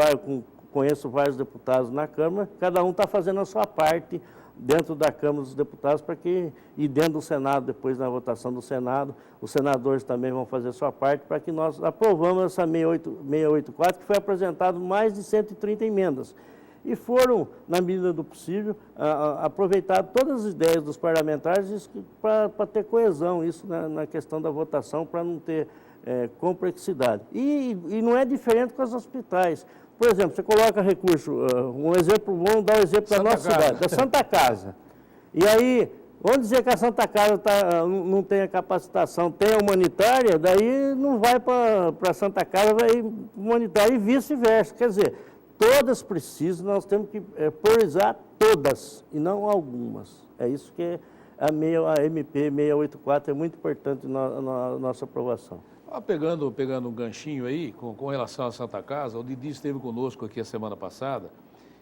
conheço vários deputados na Câmara, cada um está fazendo a sua parte dentro da Câmara dos Deputados, e dentro do Senado, depois na votação do Senado, os senadores também vão fazer a sua parte, para que nós aprovamos essa 684, que foi apresentado mais de 130 emendas. E foram, na medida do possível, aproveitadas todas as ideias dos parlamentares para ter coesão, isso na questão da votação, para não ter complexidade. E não é diferente com os hospitais. Por exemplo, você coloca recurso, vamos dar um exemplo da nossa cidade, da Santa Casa. E aí, vamos dizer que a Santa Casa não tem a capacitação, tem a humanitária, daí não vai para a Santa Casa, vai humanitária e vice-versa. Quer dizer, todas precisam, nós temos que priorizar todas e não algumas. É isso que a MP 684 é muito importante na nossa aprovação. Pegando um ganchinho aí, com relação à Santa Casa, o Didi esteve conosco aqui a semana passada,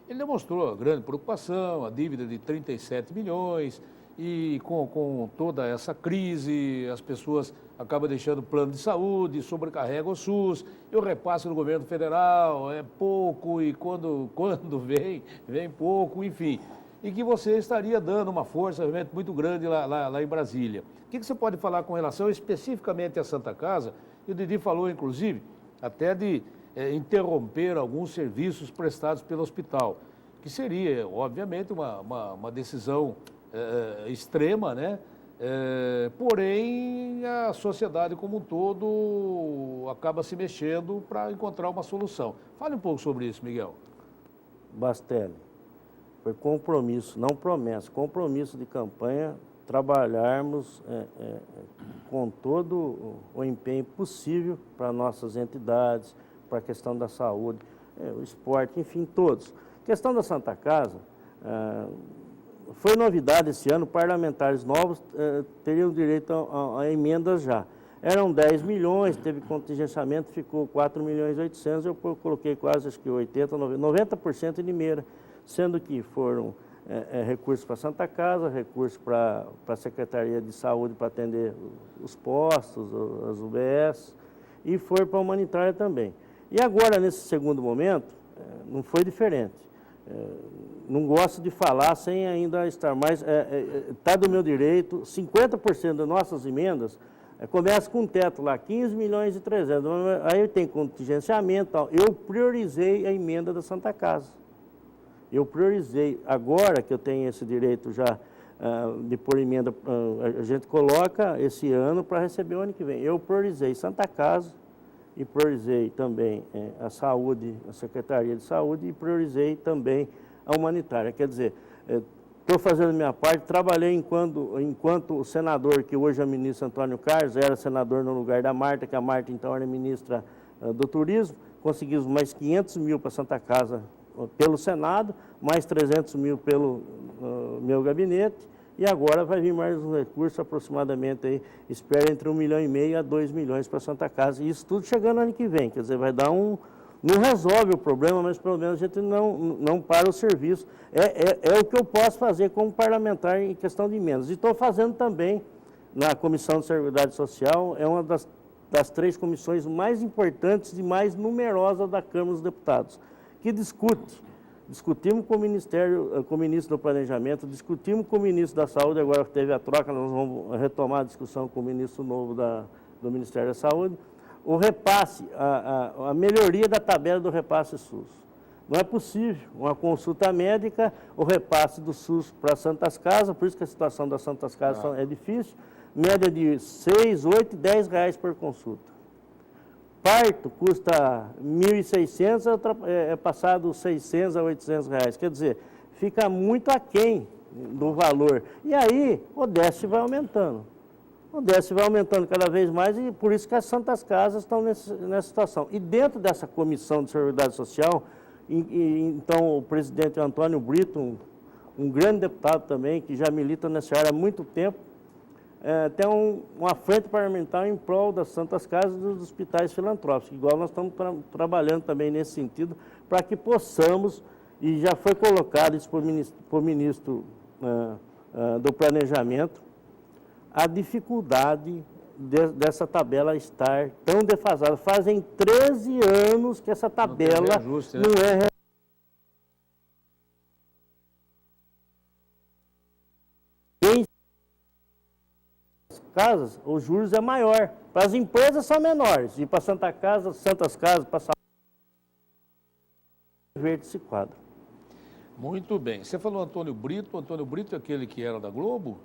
ele demonstrou grande preocupação, a dívida de 37 milhões, e com toda essa crise, as pessoas acabam deixando o plano de saúde, sobrecarregam o SUS, e o repasse do governo federal é pouco, e quando vem pouco, enfim. E que você estaria dando uma força realmente muito grande lá em Brasília. O que você pode falar com relação especificamente à Santa Casa? E o Didi falou, inclusive, até de interromper alguns serviços prestados pelo hospital, que seria, obviamente, uma decisão extrema, né? Porém, a sociedade como um todo acaba se mexendo para encontrar uma solução. Fale um pouco sobre isso, Miguel. Bastelli, foi compromisso, não promessa, compromisso de campanha, trabalharmos com todo o empenho possível para nossas entidades, para a questão da saúde, o esporte, enfim, todos. A questão da Santa Casa, foi novidade esse ano, parlamentares novos teriam direito a emendas já. Eram 10 milhões, teve contingenciamento, ficou 4 milhões e 800, eu coloquei quase, acho que 90% em Limeira, sendo que foram recursos para a Santa Casa, recursos para a Secretaria de Saúde para atender os postos, as UBS, e foi para a humanitária também. E agora, nesse segundo momento, não foi diferente. Não gosto de falar sem ainda estar mais... Está do meu direito, 50% das nossas emendas começa com um teto lá, 15 milhões e 300. Aí tem contingenciamento, tal. Eu priorizei a emenda da Santa Casa. Eu priorizei. Agora que eu tenho esse direito já de pôr emenda, a gente coloca esse ano para receber o ano que vem. Eu priorizei Santa Casa e priorizei também a saúde, a Secretaria de Saúde, e priorizei também a humanitária. Quer dizer, estou fazendo a minha parte, trabalhei enquanto o senador, que hoje é o ministro Antônio Carlos, era senador no lugar da Marta, que a Marta então era ministra do Turismo, conseguimos mais 500 mil para Santa Casa pelo Senado, mais 300 mil pelo meu gabinete, e agora vai vir mais um recurso aproximadamente, aí, espero entre 1,5 milhão a 2 milhões para Santa Casa, e isso tudo chegando ano que vem, quer dizer, vai dar não resolve o problema, mas pelo menos a gente não para o serviço. É o que eu posso fazer como parlamentar em questão de emendas. E estou fazendo também na Comissão de Seguridade Social, é uma das 3 comissões mais importantes e mais numerosas da Câmara dos Deputados, que discutimos com o Ministério, com o Ministro do Planejamento, discutimos com o Ministro da Saúde, agora que teve a troca, nós vamos retomar a discussão com o Ministro novo do Ministério da Saúde, o repasse, a melhoria da tabela do repasse SUS. Não é possível uma consulta médica, o repasse do SUS para as Santas Casas, por isso que a situação das Santas Casas é difícil, média de 6, 8, 10 reais por consulta. Parto custa 1.600, é passado 600 a 800 reais. Quer dizer, fica muito aquém do valor. E aí o déficit vai aumentando. O déficit vai aumentando cada vez mais e por isso que as Santas Casas estão nessa situação. E dentro dessa comissão de Seguridade Social, então o presidente Antônio Brito, um grande deputado também, que já milita nessa área há muito tempo, tem uma frente parlamentar em prol das Santas Casas e dos hospitais filantrópicos, igual nós estamos trabalhando também nesse sentido, para que possamos, e já foi colocado isso por ministro do Planejamento, a dificuldade dessa tabela estar tão defasada. Fazem 13 anos que essa tabela reajuste, né? não é casas, os juros é maior. Para as empresas são menores. E para Santas Casas, para saúde, verde esse quadro. Muito bem. Você falou Antônio Brito. Antônio Brito é aquele que era da Globo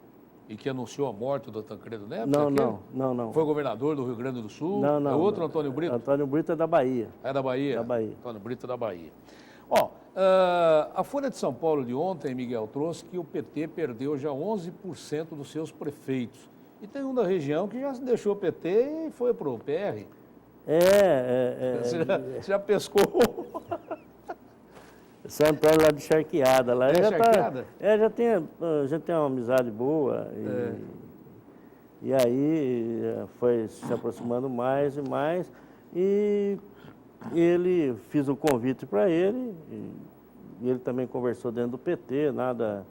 e que anunciou a morte do Tancredo Neves? Não. Foi governador do Rio Grande do Sul? Não. É outro Antônio Brito? Antônio Brito é da Bahia. É da Bahia? Da Bahia. Antônio Brito é da Bahia. Ó, a Folha de São Paulo de ontem, Miguel, trouxe que o PT perdeu já 11% dos seus prefeitos. E tem um da região que já deixou o PT e foi para o PR. Você já pescou? São Antônio lá de Charqueada. Lá Charqueada? Já tem uma amizade boa. E aí foi se aproximando mais e mais. E ele, fiz o convite para ele. E ele também conversou dentro do PT, nada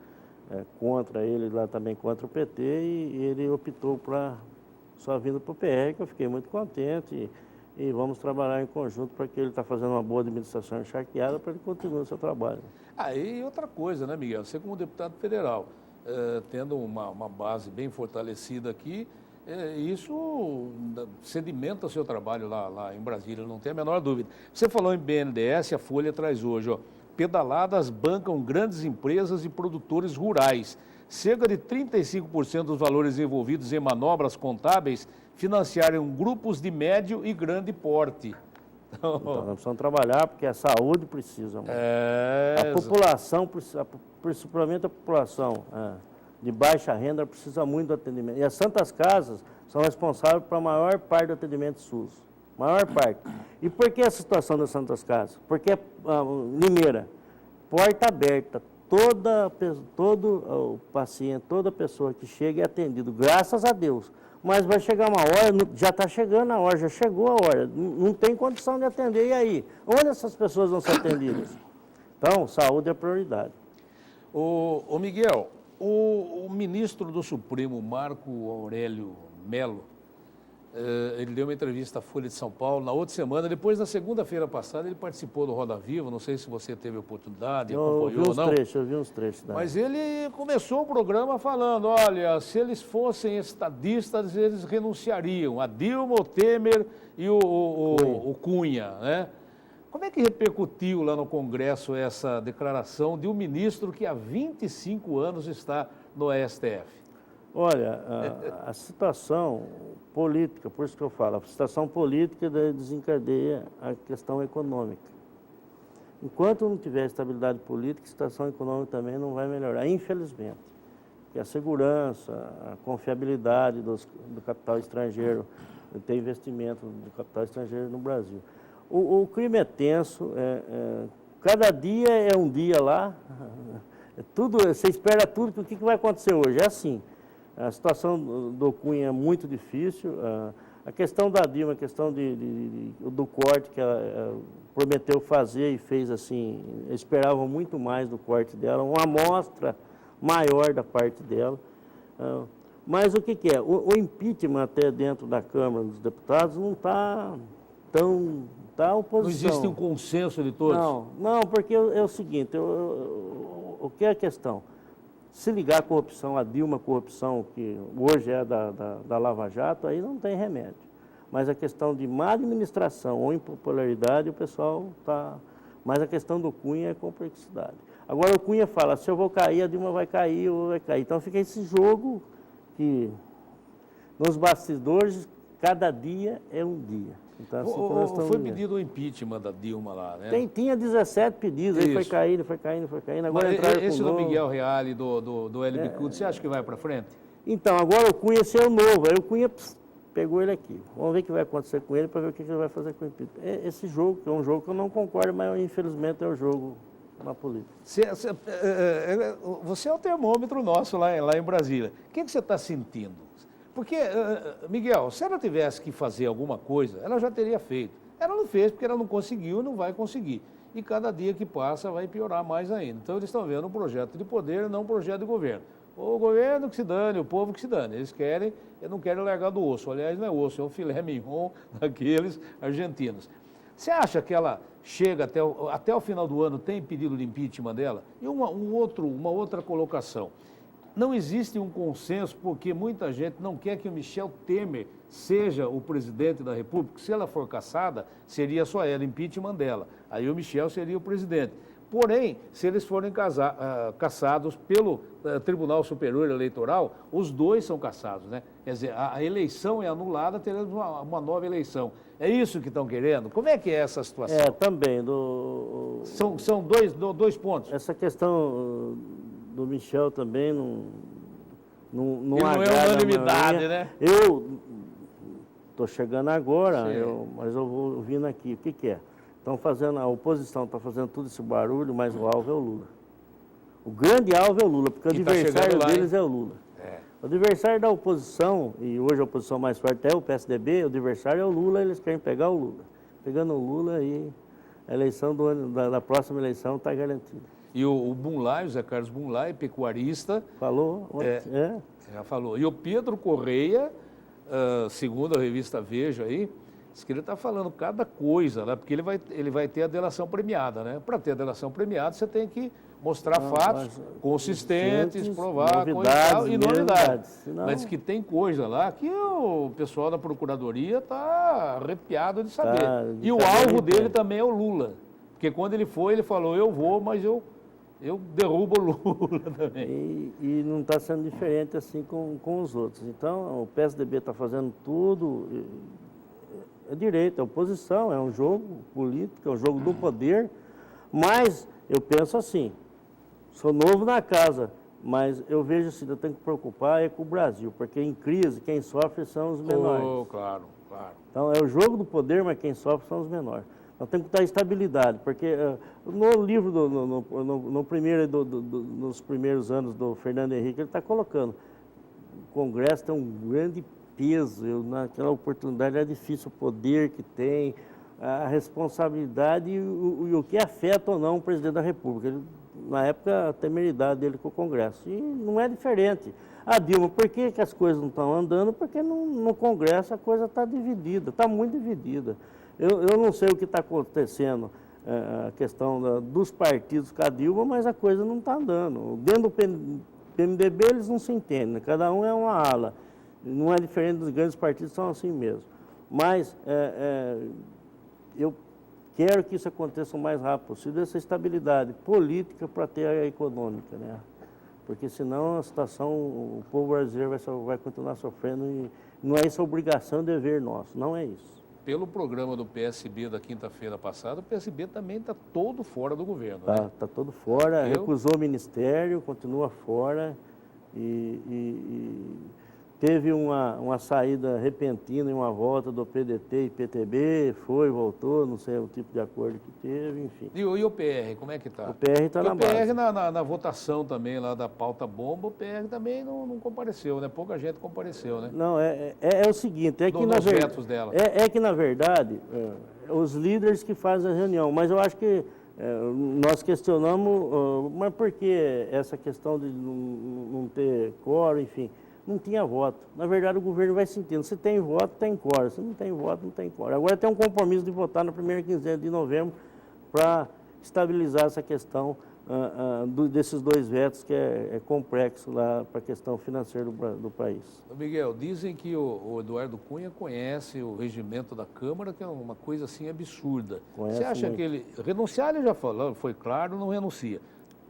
contra ele, lá também contra o PT. E ele optou para só vindo para o PR, que eu fiquei muito contente. E vamos trabalhar em conjunto para que ele está fazendo uma boa administração encharqueada para ele continuar o seu trabalho. E outra coisa, né, Miguel? Você como deputado federal, tendo uma base bem fortalecida aqui, isso sedimenta o seu trabalho lá em Brasília, não tem a menor dúvida. Você falou em BNDES, a Folha traz hoje, ó, pedaladas bancam grandes empresas e produtores rurais. Cerca de 35% dos valores envolvidos em manobras contábeis financiaram grupos de médio e grande porte. Então, nós precisamos trabalhar, porque a saúde precisa. A população, principalmente a população de baixa renda, precisa muito do atendimento. E as Santas Casas são responsáveis pela maior parte do atendimento SUS. Maior parte. E por que essa situação das Santas Casas? Porque, Limeira, porta aberta. Todo o paciente, toda pessoa que chega é atendido, graças a Deus. Mas vai chegar uma hora, já está chegando a hora, já chegou a hora, não tem condição de atender. E aí? Onde essas pessoas vão ser atendidas? Então, saúde é prioridade. Ô Miguel, o ministro do Supremo, Marco Aurélio Mello, ele deu uma entrevista à Folha de São Paulo na outra semana. Depois, na segunda-feira passada, ele participou do Roda Viva. Não sei se você teve a oportunidade, acompanhou ou não. Eu vi uns trechos. Mas ele começou o programa falando, olha, se eles fossem estadistas, eles renunciariam. A Dilma, o Temer e o Cunha, né? Como é que repercutiu lá no Congresso essa declaração de um ministro que há 25 anos está no STF? Olha, a situação política, por isso que eu falo, a situação política desencadeia a questão econômica. Enquanto não tiver estabilidade política, a situação econômica também não vai melhorar, infelizmente. Porque a segurança, a confiabilidade do capital estrangeiro, ter investimento do capital estrangeiro no Brasil. O crime é tenso, cada dia é um dia lá, você espera tudo, o que vai acontecer hoje? É assim. A situação do Cunha é muito difícil. A questão da Dilma, a questão do corte que ela prometeu fazer e fez assim, esperavam muito mais do corte dela, uma amostra maior da parte dela. Mas o que é? O impeachment até dentro da Câmara dos Deputados não está tão... Tá a oposição. Não existe um consenso de todos? Não, porque é o seguinte, o que é a questão? Se ligar à corrupção, a Dilma corrupção, que hoje é da Lava Jato, aí não tem remédio. Mas a questão de má administração ou impopularidade, o pessoal está... Mas a questão do Cunha é complexidade. Agora o Cunha fala, se eu vou cair, a Dilma vai cair ou vai cair. Então fica esse jogo que, nos bastidores, cada dia é um dia. Então, assim que nós estamos Foi vivendo. pedido o impeachment da Dilma lá, né? Tinha 17 pedidos, aí foi Isso. caindo, foi caindo, foi caindo. Agora Mas entraram esse com do novo. Miguel Reale, do Hélio Bicudo, você acha que vai para frente? Então, agora o Cunha esse é o novo. Aí o Cunha pegou ele aqui. Vamos ver o que vai acontecer com ele para ver o que ele vai fazer com o impeachment. Esse jogo, que é um jogo que eu não concordo, mas infelizmente é o jogo na política. Você é o termômetro nosso lá em Brasília. O que você está sentindo? Porque, Miguel, se ela tivesse que fazer alguma coisa, ela já teria feito. Ela não fez porque ela não conseguiu e não vai conseguir. E cada dia que passa vai piorar mais ainda. Então eles estão vendo um projeto de poder e não um projeto de governo. O governo que se dane, o povo que se dane. Eles não querem largar do osso. Aliás, não é osso, é um filé mignon daqueles argentinos. Você acha que ela chega até o final do ano, tem pedido de impeachment dela? E uma outra colocação. Não existe um consenso porque muita gente não quer que o Michel Temer seja o presidente da República. Se ela for cassada, seria só ela, impeachment dela. Aí o Michel seria o presidente. Porém, se eles forem cassados pelo Tribunal Superior Eleitoral, os dois são cassados, né? Quer dizer, a eleição é anulada, teremos uma nova eleição. É isso que estão querendo? Como é que é essa situação? Também. São dois pontos. Essa questão do Michel também não Ele não é agrada a unanimidade, maioria. né? Eu estou chegando agora, Sim. mas eu vou vindo aqui. O que é? A oposição está fazendo todo esse barulho, mas o alvo é o Lula. O grande alvo é o Lula, porque o E tá adversário chegando lá, deles hein? é o Lula. É. O adversário da oposição, e hoje a oposição mais forte é o PSDB, o adversário é o Lula, eles querem pegar o Lula. Pegando o Lula, aí a eleição da próxima eleição está garantida. E o Bunlai, o Zé Carlos Bunlai, pecuarista, Falou? já falou. E o Pedro Correia, segundo a revista Veja aí, diz que ele está falando cada coisa, né? Porque ele vai ter a delação premiada, né? Para ter a delação premiada, você tem que mostrar fatos consistentes, provar novidades, e novidades. Senão... Mas que tem coisa lá que o pessoal da Procuradoria está arrepiado de saber. E o alvo dele também é o Lula. Porque quando ele foi, ele falou, eu vou, mas eu derrubo o Lula também. E não está sendo diferente assim com os outros. Então, o PSDB está fazendo tudo, é direito, é oposição, é um jogo político, é um jogo do poder, mas eu penso assim, sou novo na casa, mas eu vejo assim, eu tenho que preocupar com o Brasil, porque em crise quem sofre são os menores. Claro. Então, é o jogo do poder, mas quem sofre são os menores. Nós temos que dar estabilidade, porque no livro, nos primeiros anos do Fernando Henrique, ele está colocando, o Congresso tem um grande peso, naquela oportunidade é difícil o poder que tem, a responsabilidade e o que afeta ou não o presidente da República. Na época, a temeridade dele com o Congresso. E não é diferente. A Dilma, por que as coisas não estão andando? Porque no Congresso a coisa está dividida, está muito dividida. Eu não sei o que está acontecendo, a questão dos partidos com a Dilma, mas a coisa não está andando. Dentro do PMDB eles não se entendem, né? Cada um é uma ala. Não é diferente dos grandes partidos, são assim mesmo. Mas eu quero que isso aconteça o mais rápido possível, essa estabilidade política para ter a econômica, né? Porque senão a situação, o povo brasileiro vai continuar sofrendo e não é isso obrigação, dever nosso, não é isso. Pelo programa do PSB da quinta-feira passada, o PSB também está todo fora do governo. Está todo fora, recusou o ministério, continua fora e teve uma saída repentina e uma volta do PDT e PTB, voltou, não sei o tipo de acordo que teve, enfim. E o PR, como é que está? O PR está na base. O PR na votação também lá da pauta bomba, o PR também não compareceu, né? Pouca gente compareceu, né? Não, é o seguinte, que na verdade, os líderes que fazem a reunião, mas eu acho que nós questionamos, mas por que essa questão de não ter quórum, enfim, não tinha voto. Na verdade, o governo vai sentindo, se tem voto, tem quórum, se não tem voto, não tem quórum. Agora tem um compromisso de votar na primeira quinzena de novembro para estabilizar essa questão desses dois vetos, que é complexo lá para a questão financeira do país. Miguel, dizem que o Eduardo Cunha conhece o regimento da Câmara, que é uma coisa assim absurda. Você acha que ele... Renunciar ele já falou, foi claro, não renuncia.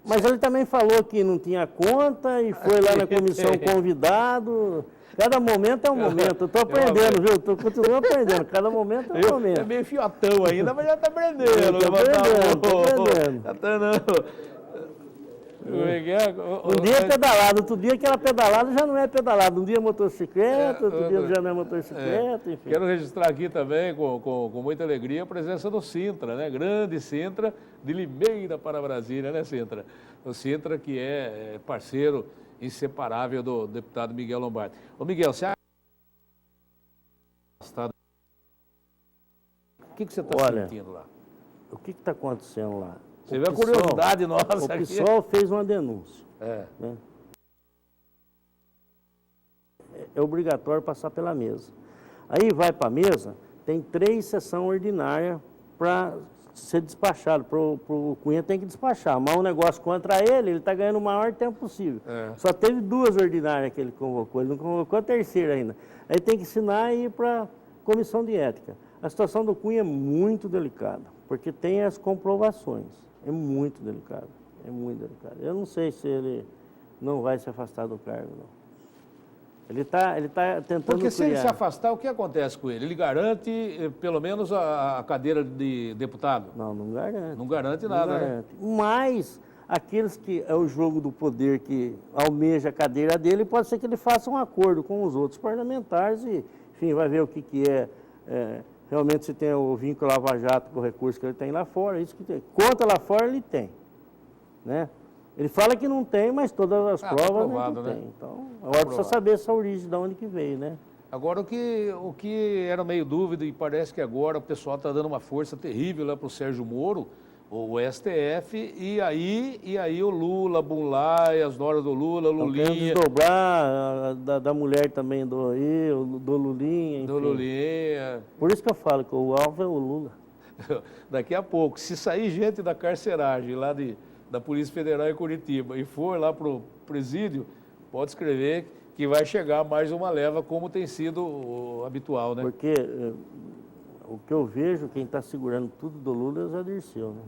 Mas ele também falou que não tinha conta e foi lá na comissão convidado. Cada momento é um momento. Eu estou aprendendo, viu? Continuo aprendendo. Cada momento é um momento. É meio fiotão ainda, mas já está aprendendo. Estou aprendendo. Já está não. Um dia é pedalado, outro dia aquela pedalada já não é pedalada. Um dia é motocicleta, outro dia já não é motocicleta, enfim. Quero registrar aqui também, com muita alegria, a presença do Sintra, né? Grande Sintra, de Limeira para Brasília, né, Sintra? O Sintra que é parceiro inseparável do deputado Miguel Lombardi. Ô, Miguel, você acha... O que você está sentindo lá? O que está acontecendo lá? Você vê a curiosidade nossa aqui. O PSOL fez uma denúncia. Né? É obrigatório passar pela mesa. Aí vai para a mesa, tem 3 sessões ordinárias para ser despachado. O Cunha tem que despachar. Mas um negócio contra ele está ganhando o maior tempo possível. Só teve 2 ordinárias que ele convocou. Ele não convocou a terceira ainda. Aí tem que assinar e ir para a comissão de ética. A situação do Cunha é muito delicada, porque tem as comprovações. É muito delicado, é muito delicado. Eu não sei se ele não vai se afastar do cargo, não. Ele tá tentando Porque se ele se afastar, o que acontece com ele? Ele garante, pelo menos, a cadeira de deputado? Não, não garante. Não garante nada, né? Mas aqueles que é o jogo do poder que almeja a cadeira dele, pode ser que ele faça um acordo com os outros parlamentares e, enfim, vai ver o que é realmente se tem o vínculo lava-jato com o recurso que ele tem lá fora, isso que tem. Conta lá fora ele tem, né? Ele fala que não tem, mas todas as provas ele tem. Então, agora precisa saber essa origem, de onde que veio, né? Agora, o que era meio dúvida, e parece que agora o pessoal está dando uma força terrível lá para o Sérgio Moro, o STF, e aí o Lula, Bunlai, as noras do Lula, Lulinha... Querendo desdobrar da mulher também do Lulinha, enfim. Do Lulinha... Por isso que eu falo que o alvo é o Lula. Daqui a pouco, se sair gente da carceragem lá da Polícia Federal em Curitiba e for lá para o presídio, pode escrever que vai chegar mais uma leva, como tem sido o habitual, né? Porque o que eu vejo, quem está segurando tudo do Lula é o Zé Dirceu, né?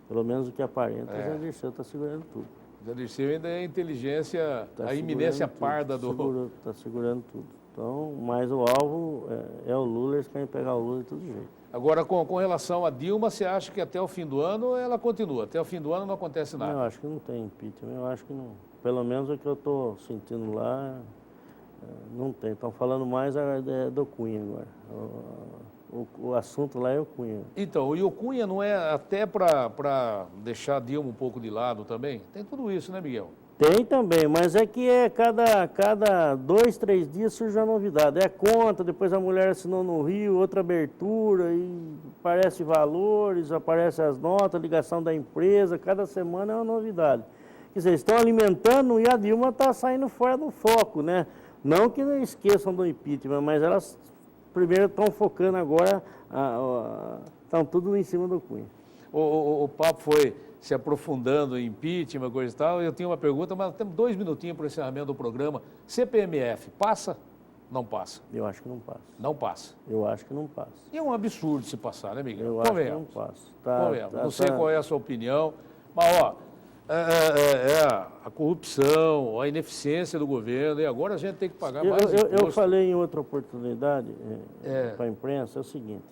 Pelo menos o que aparenta, o Zé Dirceu está segurando tudo. O Zé Dirceu ainda é a inteligência, a iminência parda do... Está segurando tudo. Então, mas o alvo é o Lula, eles querem pegar o Lula de todo jeito. Agora, com relação a Dilma, você acha que até o fim do ano ela continua? Até o fim do ano não acontece nada? Não, eu acho que não tem impeachment, eu acho que não. Pelo menos o que eu estou sentindo lá, não tem. Estão falando mais do Cunha agora. O assunto lá é o Cunha. Então, e o Cunha não é até para deixar a Dilma um pouco de lado também? Tem tudo isso, né, Miguel? Tem também, mas é que cada 2, 3 dias surge uma novidade. É conta, depois a mulher assinou no Rio, outra abertura, e aparece valores, aparecem as notas, ligação da empresa, cada semana é uma novidade. Quer dizer, estão alimentando e a Dilma está saindo fora do foco, né? Não que não esqueçam do impeachment, mas elas primeiro estão focando agora, estão tudo em cima do Cunha. O papo foi se aprofundando em impeachment, coisa e tal. Eu tinha uma pergunta, mas temos 2 minutinhos para o encerramento do programa. CPMF, passa? Não passa? Eu acho que não passa. Não passa? Eu acho que não passa. E é um absurdo se passar, né, Miguel? Eu acho que não passa. Não sei qual é a sua opinião, mas, ó, a corrupção, a ineficiência do governo, e agora a gente tem que pagar mais imposto. Eu falei em outra oportunidade para a imprensa, é o seguinte,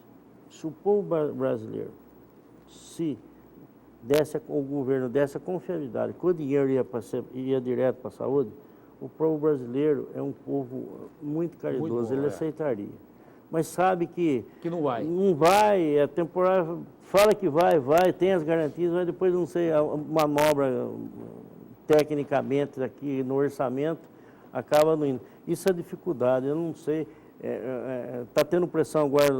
se o povo brasileiro, se o governo desse a confiabilidade, que o dinheiro ia direto para a saúde, o povo brasileiro é um povo muito caridoso, ele aceitaria. Mas sabe que não vai. Não vai, é temporário, fala que vai, tem as garantias, mas depois não sei, a manobra tecnicamente aqui no orçamento acaba não indo. Isso é dificuldade, eu não sei. Está tendo pressão agora,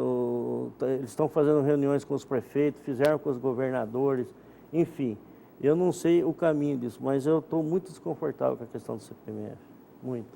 eles estão fazendo reuniões com os prefeitos, fizeram com os governadores, enfim, eu não sei o caminho disso, mas eu estou muito desconfortável com a questão do CPMF, muito.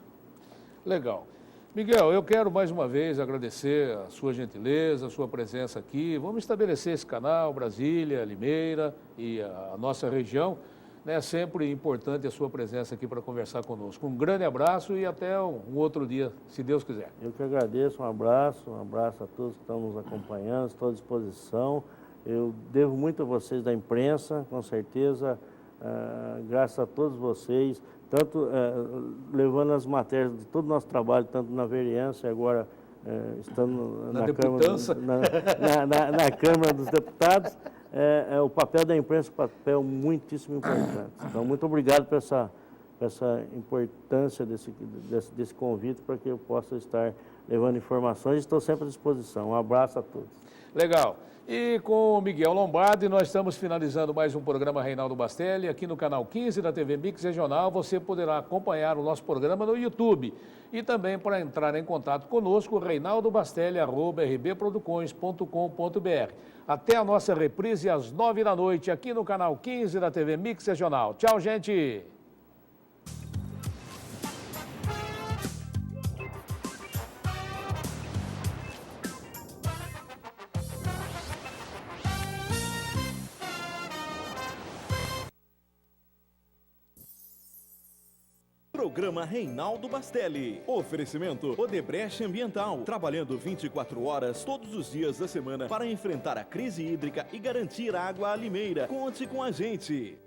Legal. Miguel, eu quero mais uma vez agradecer a sua gentileza, a sua presença aqui. Vamos estabelecer esse canal, Brasília, Limeira e a nossa região. É sempre importante a sua presença aqui para conversar conosco. Um grande abraço e até um outro dia, se Deus quiser. Eu que agradeço, um abraço a todos que estão nos acompanhando, estou à disposição. Eu devo muito a vocês da imprensa, com certeza graças a todos vocês, tanto levando as matérias de todo o nosso trabalho, tanto na vereança e agora estando Na Câmara, na Câmara dos Deputados, o papel da imprensa é um papel muitíssimo importante. Então, muito obrigado por essa importância desse convite para que eu possa estar levando informações. Estou sempre à disposição. Um abraço a todos. Legal. E com o Miguel Lombardi, nós estamos finalizando mais um programa Reinaldo Bastelli. Aqui no canal 15 da TV Mix Regional, você poderá acompanhar o nosso programa no YouTube. E também para entrar em contato conosco, reinaldobastelli@rbproducões.com.br. Até a nossa reprise às 9 da noite, aqui no canal 15 da TV Mix Regional. Tchau, gente! Programa Reinaldo Bastelli. Oferecimento Odebrecht Ambiental. Trabalhando 24 horas todos os dias da semana para enfrentar a crise hídrica e garantir água à Limeira. Conte com a gente.